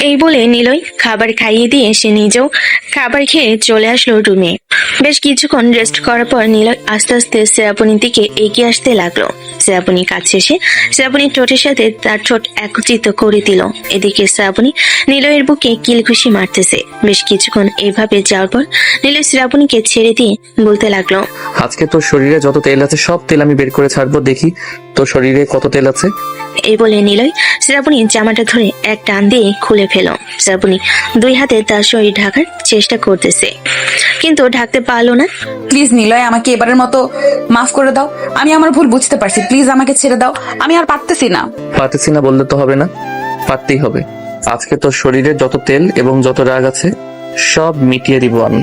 এই বলে নিলয় খাবার খাইয়ে দিয়ে সে নিজেও খাবার খেয়ে চলে আসলো রুমে। বেশ কিছুক্ষণ রেস্ট করার পর নিলয় আস্তে আস্তে শ্রাবণীর দিকে এগিয়ে আসতে লাগলো। শ্রাবণী কাছে এসে শ্রাবণীর ঠোঁটের সাথে তার ঠোঁট একত্রিত করে দিল। এদিকে শ্রাবণী নিলয়ের বুকে কিলঘুষি মারতেছে। বেশ কিছুক্ষণ এইভাবে যাওয়ার পর নিলয় শ্রাবণীকে ছেড়ে দিয়ে বলতে লাগলো, আজকে তোর শরীরে যত তেল আছে সব তেল আমি বের করে ছাড়বো, দেখি তোর শরীরে কত তেল আছে। এই বলে নিলয় শ্রাবণীর জামাটা ধরে এক টান দিয়ে খুলে ফেল। শ্রাবণী 2 হাতে তার শরীর ঢাকার চেষ্টা করতেছে, কিন্তু ঢাকতে পারলো না। প্লিজ নিলয়, আমাকে এবারের মতো মাফ করে দাও। আমি আমার ভুল বুঝতে পারছি, প্লিজ আমাকে ছেড়ে দাও। আমি আর পারতেছি না বললে তো হবে না, পারতেই হবে। আজকে তোর শরীরে যত তেল এবং যত রাগ আছে সব মিটিয়ে দিব আমি।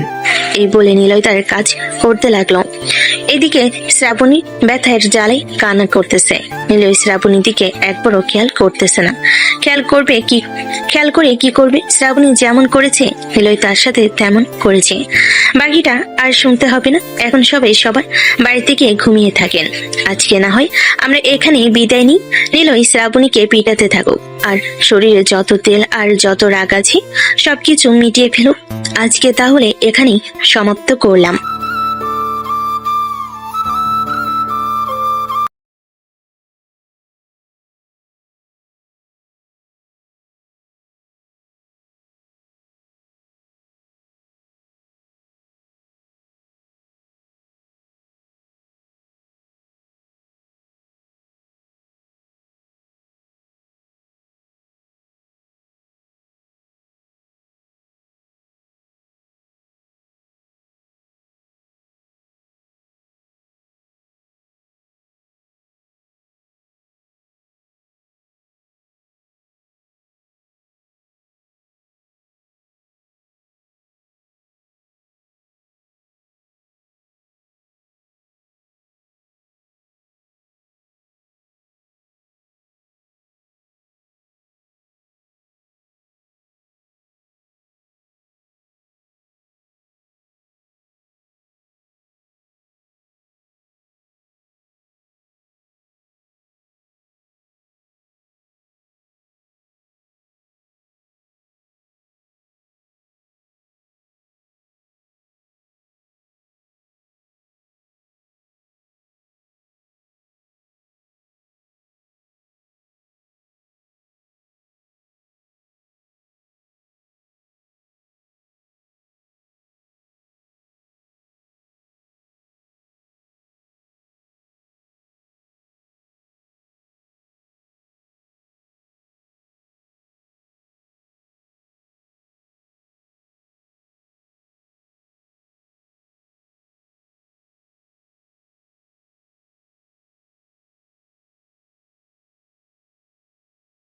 এই বলে নিলয় তার কাজ করতে লাগলো। এদিকে শ্রাবণী ব্যথার জ্বালায় কান্না করতেছে। নিলয় শ্রাবণীর দিকে একবারও খেয়াল করতেছে না। খেয়াল করে কি করবে? শ্রাবণী যেমন করেছে নিলয় তার সাথে তেমন করেছে। বাকিটা আর শুনতে হবে না। এখন সবার বাড়ি থেকে ঘুমিয়ে থাকেন। আজকে না হয় আমরা এখানেই বিদায় নিই। নিলয় শ্রাবণীকে পিটাতে থাকুক আর শরীরে যত তেল আর যত রাগ আছে সবকিছু মিটিয়ে ফেলুক। আজকে তাহলে এখানেই সমাপ্ত করলাম।